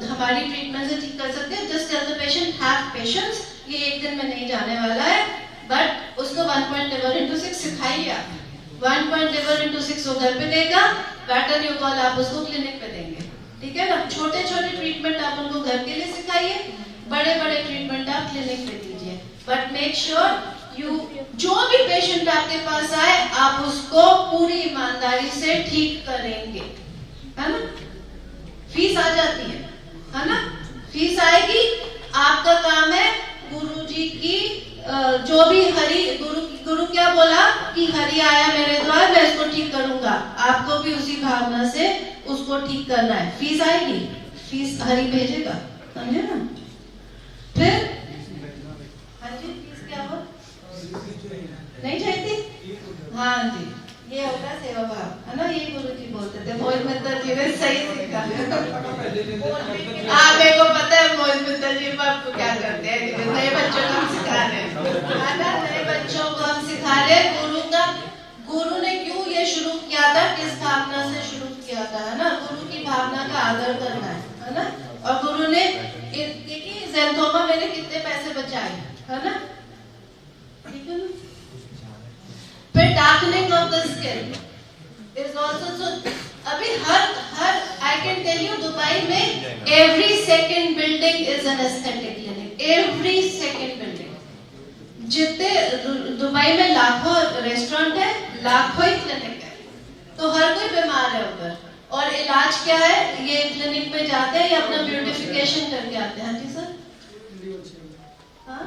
हमारी ट्रीटमेंट से ठीक कर सकते हैं। Just tell the patient have patience, ये एक दिन में नहीं जाने वाला है, बट उसको 1.11/6 सिखाइए आप, 1.11/6 वो घर पे देगा, पैटर्न यू कॉल आप उसको क्लिनिक पे देंगे, ठीक है ना। छोटे छोटे ट्रीटमेंट आप उनको घर के लिए सिखाइए, बड़े बड़े ट्रीटमेंट आप क्लिनिक पे दीजिए, बट मेक श्योर जो भी पेशेंट आपके पास आए आप उसको पूरी ईमानदारी से ठीक करेंगे, है ना। फीस आ जाती है ना, फीस आएगी, आपका काम है गुरुजी की जो भी गुरु क्या बोला कि हरि आया मेरे द्वार, मैं इसको ठीक करूंगा, आपको भी उसी भावना से उसको ठीक करना है। फीस आएगी, फीस हरि भेजेगा, समझे ना। फिर हाँ जी, फीस क्या हो नहीं चाहती? हाँ जी, ये होगा सेवा भाव, है ना, ये गुरुजी बोलते थे, मोहित मित्तल जी ने सही सीखा। मेरे को पता है मोहित मित्तल जी आपको क्या करते हैं, नए बच्चों को हम सिखा रहे हैं ना, नए बच्चों को हम सिखा रहे हैं गुरु ने क्यों ये शुरू किया था, किस भावना से शुरू किया था, है ना। गुरु की भावना का आदर करना है ना। और गुरु ने देखिए ज़ेंथोमा मैंने कितने पैसे बचाए, है ना, ठीक है ना। फिर darkening of of the skin is also so. अभी हर I can tell you Dubai में every second building is an aesthetic clinic. Every second building. जितने दुबई में लाखों रेस्टोरेंट है, लाखों ही क्लिनिक है, तो हर कोई बीमार है उधर। और इलाज क्या है? ये क्लिनिक में जाते हैं या अपना ब्यूटिफिकेशन करके आते हैं। हाँ जी सर। हाँ?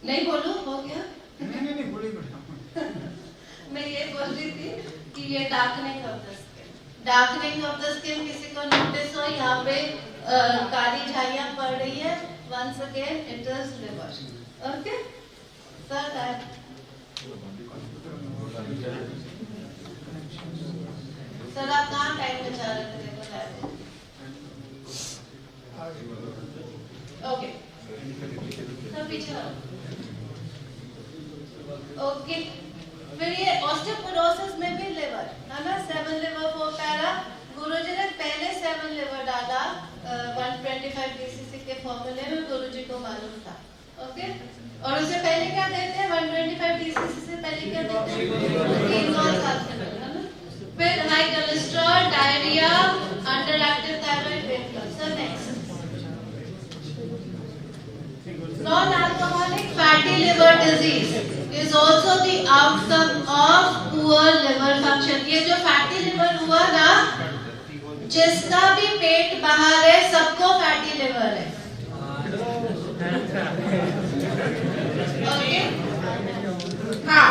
नहीं बोलूं, हो गया? नहीं बोलिए मैडम। मैं ये बोल रही थी कि ये darkening of the skin, darkening of the skin किसी को नोटिस हो? यहाँ पे काली झाइयाँ पड़ रही है। Once again it is liver. Okay sir, sir आप कहाँ टाइम बचा रहे थे? देखो ओके सर, पीछे ओके। फिर ये ऑस्टियोपोरोसिस में भी लिवर है ना, 7 लिवर 4 पैरा। गुरुजी ने पहले 7 लिवर डाला 125 DCC के फॉर्मूले में, गुरुजी को मालूम था। ओके, और उससे पहले क्या देते हैं? 125 DCC से पहले क्या देते हैं? फिर high cholesterol, diarrhoea, under active thyroid, weight loss. Sir next, non-alcoholic fatty liver disease is also the outcome of poor liver function. ये जो fatty liver हुआ ना, जिसका भी पेट बाहर है सबको fatty liver है। ओके, हाँ,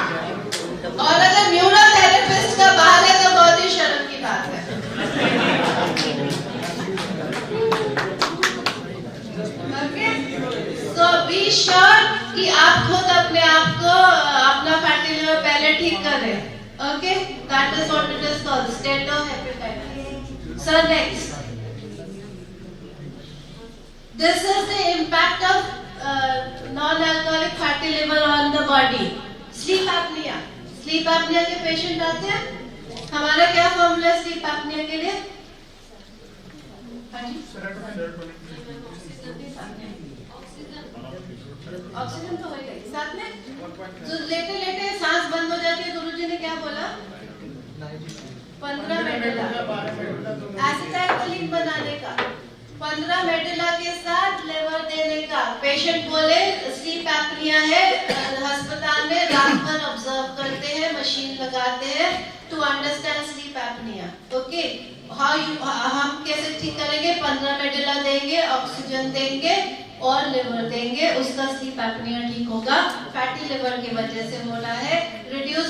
और अगर न्यूरोथेरेपिस्ट का बाहर है तो बहुत ही शर्म की बात है। So be sure कि आप खुद अपने आप को अपना फैटी लिवर पहले ठीक करें। Okay, that is what it is called, steatohepatitis. So next, this is the impact of non-alcoholic fatty liver on the body. Sleep apnea. Sleep apnea के पेशेंट आते हैं। हमारा क्या फॉर्मूला है स्लीप एपनिया के लिए? ऑक्सीजन तो हो गई साथ में, जो लेटे लेटे सांस बंद हो जाती है। गुरुजी ने क्या बोला? 15 मेडिला एसिटाइलकोलिन बनाने का, 15 मेडिला के साथ लिवर देने का। पेशेंट बोले स्लीप एपनिया है, अस्पताल में रात भर ऑब्जर्व करते हैं, मशीन लगाते हैं to understand sleep apnea. Okay, हम कैसे ठीक करेंगे? 15 मेडिला देंगे, ऑक्सीजन देंगे और लिवर देंगे, उसका स्लीप एपनिया ठीक होगा। फैटी लिवर की वजह से हो रहा है। Reduce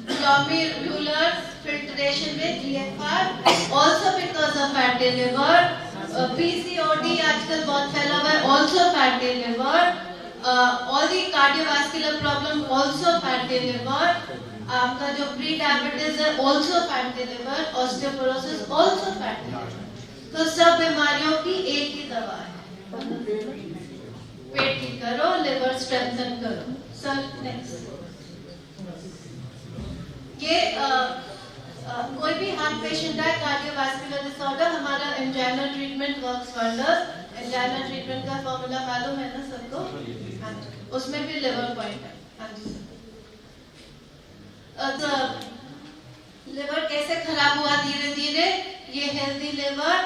glomerular filtration with GFR also because of fatty liver. PCOD आजकल बहुत फैला हुआ है, also fatty liver. All the cardiovascular problem also fatty liver. आपका जो प्री डायबिटीज है also fatty liver, osteoporosis also fatty liver. तो सब बीमारियों की एक ही दवा है, पेट ठीक करो, लिवर स्ट्रेंथन करो। सर नेक्स्ट, ये कोई भी हार्ट पेशेंट है, कार्डियोवास्कुलर डिसऑर्डर, हमारा angina treatment works wonders. Angina treatment का फॉर्मूला मालूम है ना सबको? हाँ, उसमें भी लिवर पॉइंट है। हाँ जी सर। तो लिवर कैसे खराब हुआ धीरे धीरे? ये हेल्दी लिवर,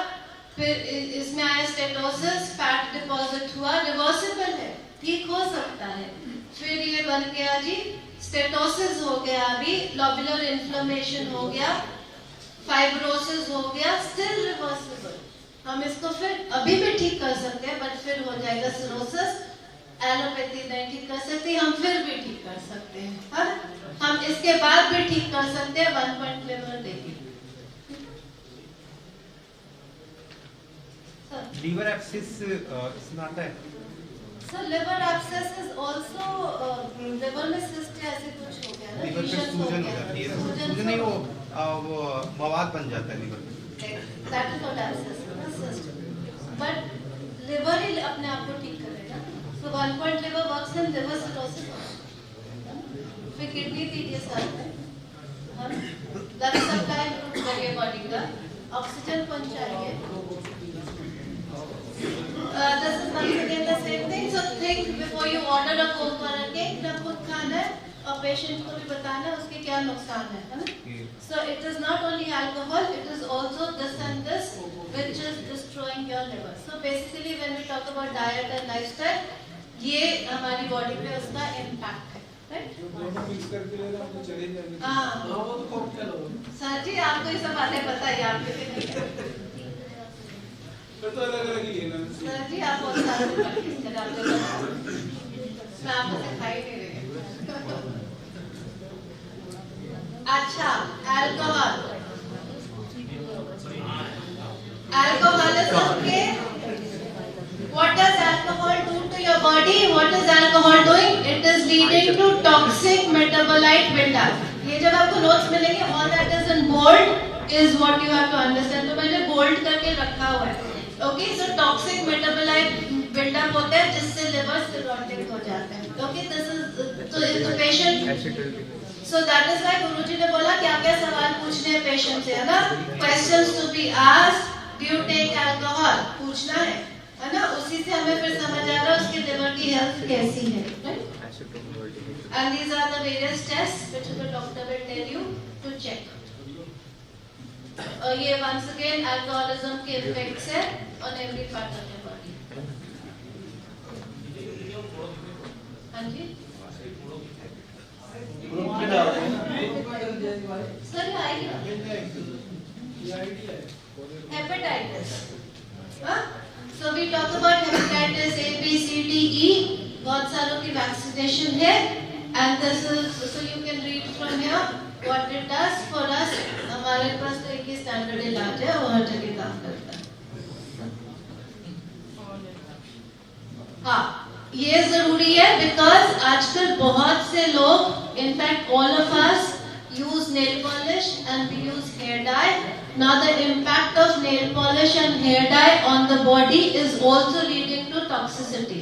फिर इसमें आया स्टेटोसिस, फैट डिपॉजिट हुआ, रिवर्सिबल है, ठीक हो सकता है। फिर ये बन गया जी स्टेटोसिस हो गया, अभी लोबुलर इन्फ्लेमेशन हो गया, फाइब्रोसिस हो गया, स्टिल रिवर्सिबल। हम इसको फिर अभी भी ठीक कर सकते हैं, बट फिर हो जाएगा सिरोसिस। एलोपैथी नहीं ठीक कर सकती, हम फिर भी ठीक कर सकते हैं। हाँ? हम इसके बाद भी ठीक कर सकते हैं 1 पॉइंट लिवर देके। लीवर एब्सिस इसमें आता है? Sir liver abscess is also liver में सिस्ट ऐसे कुछ हो गया ना, लीवर पे सूजन हो जाती है, सूजन नहीं, वो मवाद बन जाता है लीवर में। That is not abscess, cyst. But liver ही अपने आप को ठीक करेगा। So 1 point liver works in liver cirrhosis. फिर किडनी दीजिए साथ में, ब्लड सप्लाई इंप्रूव करिए बॉडी का, ऑक्सीजन पहुंचाइए। This is once again the same thing. Bottle of Coke वाला केक ना खुद खाना है और पेशेंट को भी बताना है उसके क्या नुकसान है ना. So it is not only alcohol, it is also this and this which is destroying your liver. So basically when we talk about diet and lifestyle, ये हमारी बॉडी पे उसका इम्पैक्ट है. दोनों मिक्स करके ले रहा हूँ तो चले जाएंगे। हाँ वो तो कॉकटेल होगा। सर जी आपको ये सब बातें पता है आप फिर तो अलग-अलग ही है ना। सर जी आप बहुत सारे प्रैक्टिस कर आप मैं आपको सिखाई नहीं रही. अच्छा अल्कोहल alcoholism के what does alcohol do to your body? What is alcohol doing? It is leading to toxic metabolite buildup. ये जब आपको नोट्स मिलेंगे all that is in bold is what you have to understand. तो मैंने bold करके रखा हुआ है. Okay, so toxic metabolite buildup होता है जिससे liver cirrhotic हो जाते हैं. Okay, this is so if the patient so that is why गुरुजी ने बोला क्या-क्या सवाल पूछने हैं पेशेंट से है ना. Questions to be asked. Do you take alcohol? पूछना है ना. उसी से हमें फिर समझ आ रहा है उसके लिवर की हेल्थ कैसी है. And these are the various tests which the doctor will tell you to check. और ये once again alcoholism के effects है on every part of your body. हाँ जी. सर ये आएगा. Hepatitis. So we talk about hepatitis A, B, C, D, E. बहुत सालों की vaccination है. And this is so you can read from here what it does for us. हमारे पास तो एक ही standard इलाज है वो हर जगह काम करता है. हाँ ये जरूरी है because आजकल बहुत से लोग in fact all of us use nail polish and we use hair dye. Now the impact of nail polish and hair dye on the body is also leading to toxicity.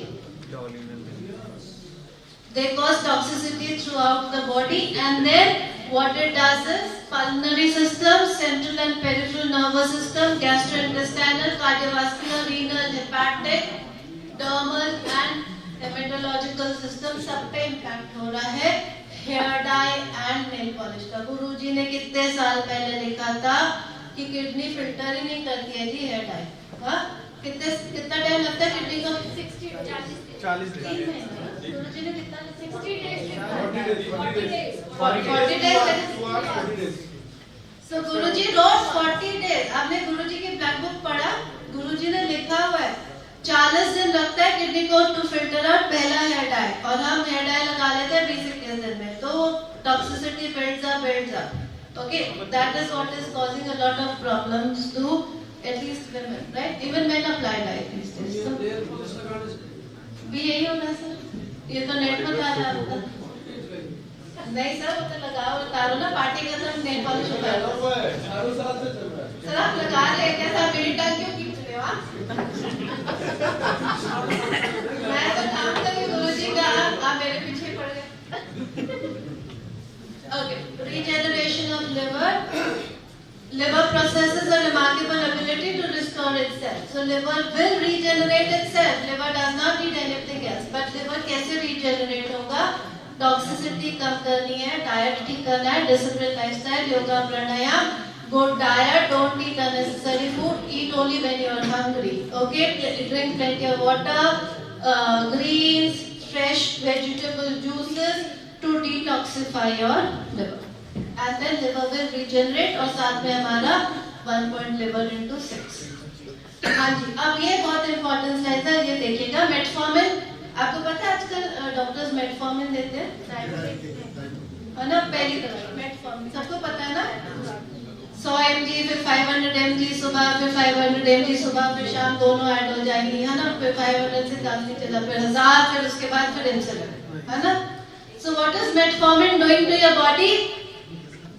They cause toxicity throughout the body and then what it does is pulmonary system, central and peripheral nervous system, gastrointestinal, cardiovascular, renal, hepatic, dermal and hematological system सब पे impact हो रहा है hair dye and nail polish का. गुरुजी ने कितने साल पहले लिखा था कि किडनी फिल्टर ही नहीं करती है जी हेयर डाई. हाँ कितना टाइम लगता है किडनी को? 40 गुरुजी ने कितना 40 days. So गुरुजी रोज 40 days. आपने गुरुजी की ब्लैक बुक पढ़ा? गुरुजी ने लिखा हुआ है 40 दिन लगता है किडनी को टू फिल्टर आउट पहला हेयर डाई और हम हेयर डाई लगा लेते हैं 20-21 दिन में. तो toxicity builds up. Okay, that is what is causing a lot of problems to at least women, right? Even men apply dye these days. So, भी यही होगा सर. ये तो नेट पर आ रहा है. नहीं सर वो तो लगाओ उतारो ना पार्टी का सब नेल पॉलिश होता है. सर आप लगा रहे क्या सर मेरी टंग क्यों खींच रहे हो आप? मैं तो काम कर गुरुजी का आप मेरे पीछे पड़ गए. Okay, regeneration of liver. Liver possesses a remarkable ability to restore itself. So liver will regenerate itself. Liver does not need anything else. But liver कैसे regenerate होगा? Toxicity कम करनी है, diet ठीक करना है, disciplined lifestyle, yoga, pranayam, good diet, don't eat unnecessary food, eat only when you are hungry. Okay, drink plenty of water, greens, fresh vegetable juices to detoxify your liver. And then liver will regenerate और साथ में हमारा 1 point liver into 6. हाँ जी, अब ये बहुत important slide है, ये देखिएगा. मेटफॉर्मिन आपको पता है आजकल डॉक्टर्स मेटफॉर्मिन देते हैं है ना. पहली तरह मेटफॉर्मिन सबको पता है ना. 100 mg फिर 500 mg सुबह फिर 500 mg सुबह फिर शाम दोनों ऐड हो जाएंगी है ना. फिर 500 से कम नहीं चला फिर 1000 फिर उसके बाद फिर इंसुलिन है ना. So what is metformin doing to your body?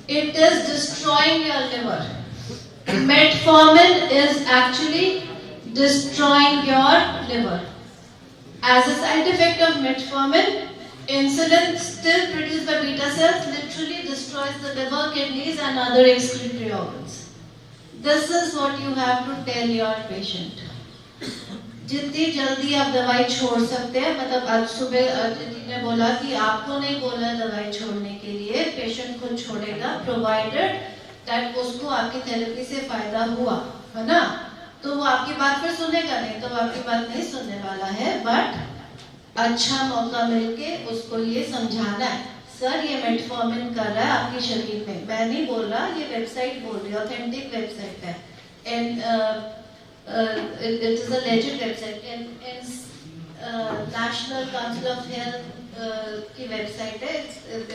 It is destroying your liver. Metformin is actually destroying your liver. As a side effect of metformin, insulin still produced by beta cells literally destroys the liver, kidneys and other excretory organs. This is what you have to tell your patient. जितनी जल्दी आप दवाई छोड़ सकते हैं, मतलब आज सुबह अदिति ने बोला कि आपको नहीं बोला दवाई छोड़ने के लिए, पेशेंट खुद छोड़ेगा प्रोवाइडेड दैट उसको आपकी थेरेपी से फायदा हुआ, है ना? तो वो आपकी बात फिर सुनेगा नहीं, तो वो आपकी बात नहीं सुनने वाला है, बट अच्छा मौका मिलके उसको ये समझाना है, सर ये मेटफॉर्मिन कर रहा है आपके शरीर में, मैं नहीं बोल रहा, ये वेबसाइट बोल रही है, ऑथेंटिक वेबसाइट है, and it is a legit website, and National Council of Health की वेबसाइट है,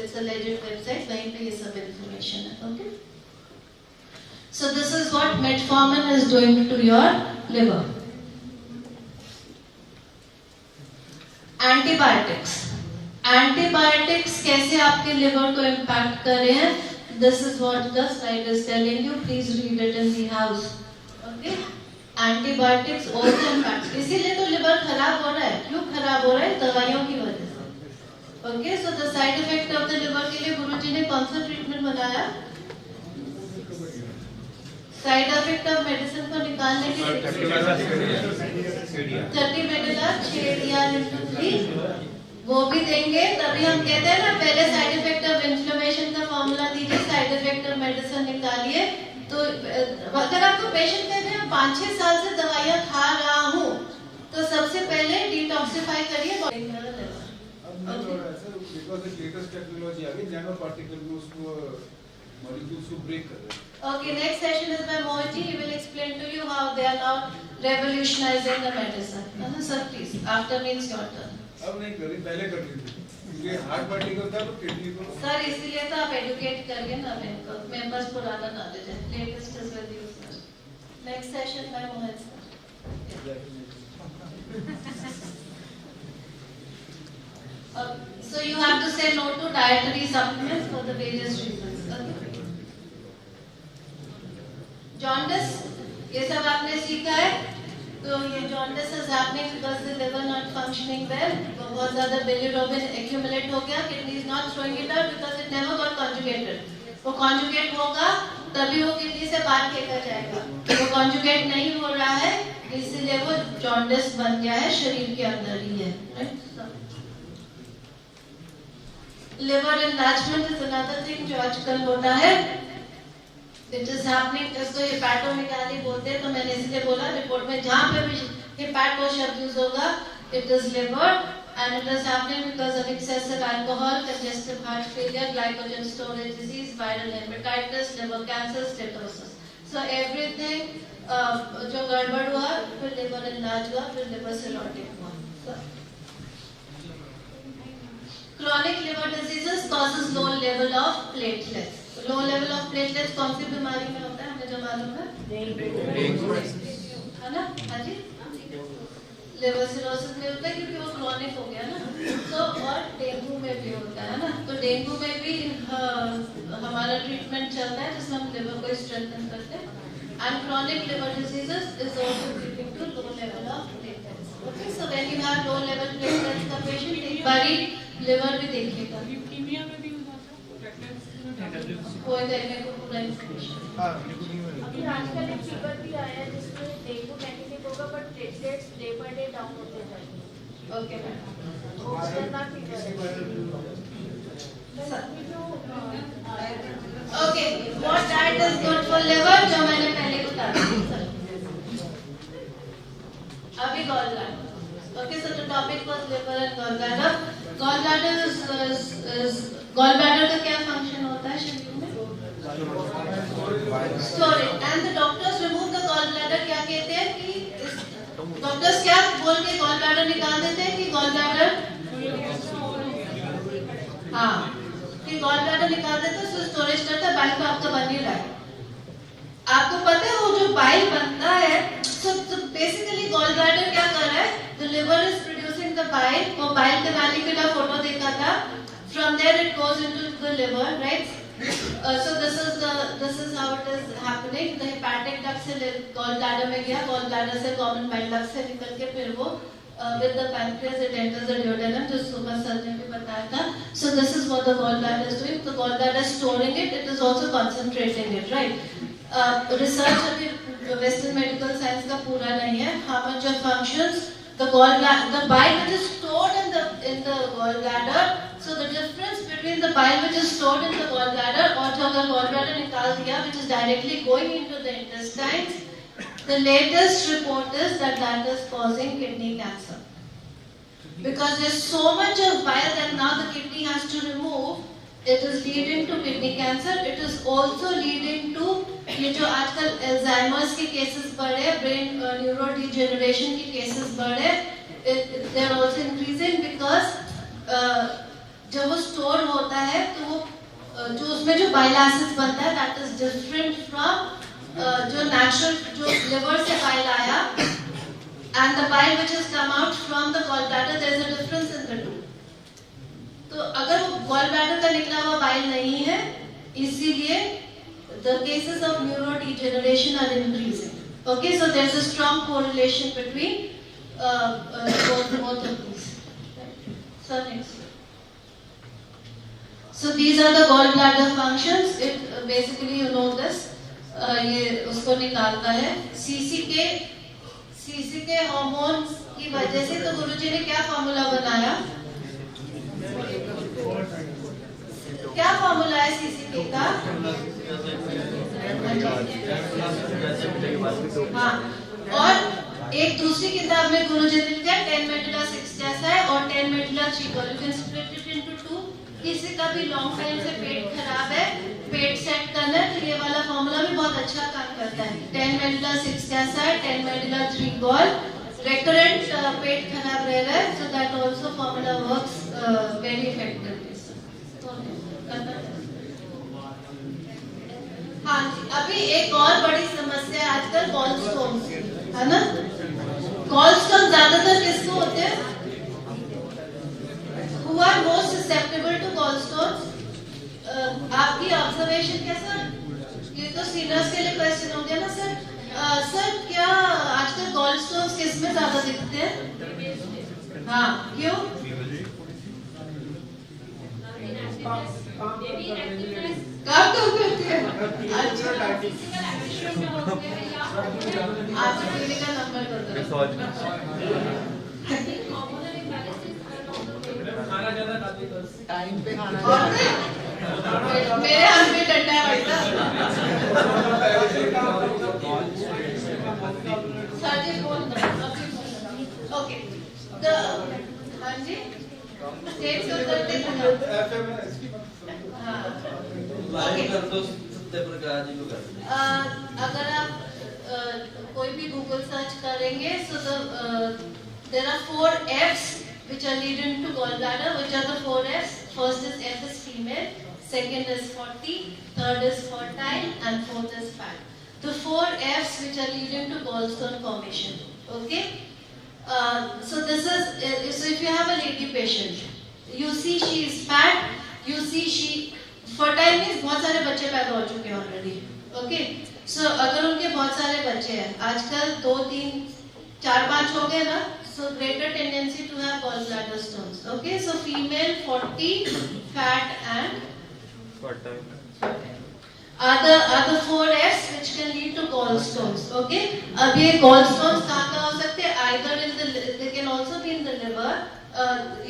it's a legit website, वहीं पे ये सब information है, okay? So this is what metformin is doing to your liver. Antibiotics. Antibiotics कैसे आपके liver को impact कर रहे हैं? This is what the slide is telling you. Please read it in the house. Okay? Antibiotics also impact. इसीलिए तो liver खराब हो रहा है. क्यों खराब हो रहा है? दवाइयों की वजह से. Okay? So the side effect of the liver के लिए गुरुजी ने कौन सा treatment बनाया? साइड इफेक्ट ऑफ मेडिसिन को निकालने के लिए 30 मेडुला छेड़िया लिम्फोली वो भी देंगे, तभी हम कहते हैं ना पहले साइड इफेक्ट ऑफ इन्फ्लेमेशन का फॉर्मूला दीजिए, साइड इफेक्ट ऑफ मेडिसिन निकालिए। तो अगर आपको पेशेंट कहते हैं 5-6 साल से दवाइयाँ खा रहा हूँ, तो सबसे पहले डिटॉक्सिफाई करिए बॉडी में। बिकॉज़ लेटेस्ट टेक्नोलॉजी आ गई, नैनो पार्टिकल में उसको molecules को break कर रहे हैं। Okay, next session is by Moji. He will explain to you how they are now revolutionizing the medicine. Sir, please. After means your turn. अब नहीं करी, पहले कर ली थी। क्योंकि हार्ट पार्टिकल था तो किडनी को। सर इसीलिए तो आप एडुकेट करिए ना इनको। मेंबर्स पुराना नॉलेज है। Latest is with you sir. Next session by Mohan sir. So you have to say no to dietary supplements for the various reasons. Okay. Jaundice, ये सब आपने सीखा है, तो ये jaundice is happening because the liver not functioning well, बहुत ज़्यादा bilirubin accumulate हो गया, kidney is not throwing it out because it never got conjugated. वो conjugate होगा, तभी वो kidney से बाहर फेंका जाएगा. वो conjugate नहीं हो रहा है, इसीलिए वो jaundice बन गया है, शरीर के अंदर ही है. Right? Liver enlargement is another thing जो आजकल होता है. It is happening, जिसको हेपेटोमेगाली बोलते हैं, तो मैंने इसलिए बोला रिपोर्ट में जहाँ पे भी हेपेटो शब्द यूज होगा, it is liver and it is happening because of excessive alcohol, congestive heart failure, glycogen storage disease, viral hepatitis, liver cancer, steatosis. So everything जो गड़बड़ हुआ, फिर liver enlarge हुआ, फिर liver cirrhotic हुआ. So, chronic liver diseases causes low level of platelets. Low level of platelets कौन सी बीमारी में होता है, हमें जो मालूम है, है ना, हाँ जी, लिवर सिरोसिस में होता है क्योंकि वो chronic हो गया ना, तो और डेंगू में भी होता है ना, तो डेंगू में भी हमारा ट्रीटमेंट चलता है जिसमें हम लिवर को स्ट्रेंथन करते हैं. And chronic liver diseases is also leading to low level of platelets. Okay, so when you have low level platelets का patient एक बारी liver भी देखिएगा. कोई करने को पूरा इंफॉर्मेशन. अभी आजकल एक फीवर भी आया है जिसमें डेंगू नेगेटिव होगा but platelets day by day down होते जाएंगे. Okay ma'am. वो खतरनाक फीवर है. Okay, what diet is good for liver, जो मैंने पहले बता दिया. अभी gall bladder. Okay, so the topic was liver and gall bladder. Gall bladder is gall bladder का क्या फंक्शन होता है शरीर में? Storage. And the doctors remove the gall bladder. क्या कहते हैं कि डॉक्टर्स क्या बोल के गॉल ब्लैडर निकाल देते हैं कि गॉल ब्लैडर, हाँ, कि गॉल ब्लैडर निकाल देते हैं, तो स्टोरेज करता है, बाइल तो आपका बन ही रहा है. आपको पता है वो जो बाइल बनता है, so basically गॉल ब्लैडर क्या कर रहा है, the liver is producing the bile. वो बाइल के वाली का फोटो देखा था. From there it goes into the liver, right? So this is how it is happening. The hepatic duct से gall bladder में गया, gall bladder से common bile duct से निकल के फिर वो with the pancreas it enters the duodenum, जो सुबह सर ने भी बताया था. So this is what the gall bladder is doing. The gall bladder is storing it. It is also concentrating it, right? Research अभी वेस्टर्न मेडिकल साइंस का पूरा नहीं है. How much of functions the gallbladder, the bile which is stored in the gallbladder. So the difference between the bile which is stored in the gallbladder और जो अगर gallbladder निकाल दिया, which is directly going into the intestines, the latest report is that is causing kidney cancer. Because there's so much of bile that now the kidney has to remove. It is leading to kidney cancer. It is also leading to ये जो आजकल Alzheimer's के cases बढ़े, brain neurodegeneration के cases बढ़े, they are also increasing because जब वो store होता है तो वो जो उसमें जो bile acids बनता है, that is different from जो natural जो liver से bile आया, and the bile which has come out from the gallbladder, there is a difference in the two. तो अगर वो gallbladder का निकला हुआ bile नहीं है, इसीलिए the cases of neurodegeneration are increasing. Okay, so there is a strong correlation between both of these. So next. So these are the gallbladder functions. It basically you know this. ये उसको निकालता है. CCK hormones की वजह से तो गुरुजी ने क्या फॉर्मूला बनाया? क्या फॉर्मूला है CCK का? हाँ, और एक दूसरी किताब में गुरुजी ने लिखा 10 medulla 6 जैसा है और 10 medulla 3 को you can split it into 2. किसी का भी लॉन्ग टाइम से पेट खराब है, पेट सेट करना है, तो ये वाला फॉर्मूला भी बहुत अच्छा काम करता है. 10 medulla 6 जैसा है, 10 medulla 3 gall. Recurrent पेट खराब रह रहा है, so that also formula works very effectively. हाँ जी, अभी एक और बड़ी समस्या है आजकल गॉलस्टोन्स, है ना? गॉलस्टोन ज्यादातर किसको होते हैं? Who are most susceptible to gallstones? आपकी ऑब्जर्वेशन क्या सर? ये तो सीनियर्स के लिए क्वेश्चन हो गया ना सर? सर क्या आजकल गॉलस्टोन्स किस में ज्यादा दिखते हैं? हाँ, क्यों? काम तो करते हैं. अच्छा, आप क्लिनिक का नंबर कर दो. टाइम पे खाना मेरे हाथ में डंडा है बेटा. साजी बोल दो. ओके. तो हाँ जी. स्टेट से उतरते हैं. हाँ. अगर आप कोई भी गूगल सर्च करेंगे, so there are 4 F's which are leading to gallbladder. Which are the 4 F's? First is F is female, second is 40, third is fertile, and fourth is fat. The 4 F's which are leading to gallstone formation. Okay. So this is so if you have a lady patient, you see she is fat, you see she fertile means बहुत सारे बच्चे पैदा हो चुके हैं already. Okay. So अगर उनके बहुत सारे बच्चे हैं, आजकल 2, 3, 4, 5 हो गए ना, so greater tendency to have gallbladder stones. Okay. So female 40, fat and are the 4 F's which can lead to gallstones. Okay. अब ये gallstones कहाँ हो सकते हैं? Either in the they can also be in the liver.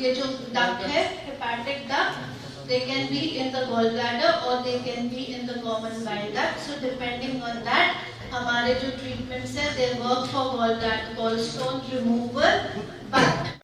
ये जो duct है, hepatic duct. They can be in the gallbladder or they can be in the common bile duct. So depending on that, हमारे जो treatments है, they work for gallstone removal. But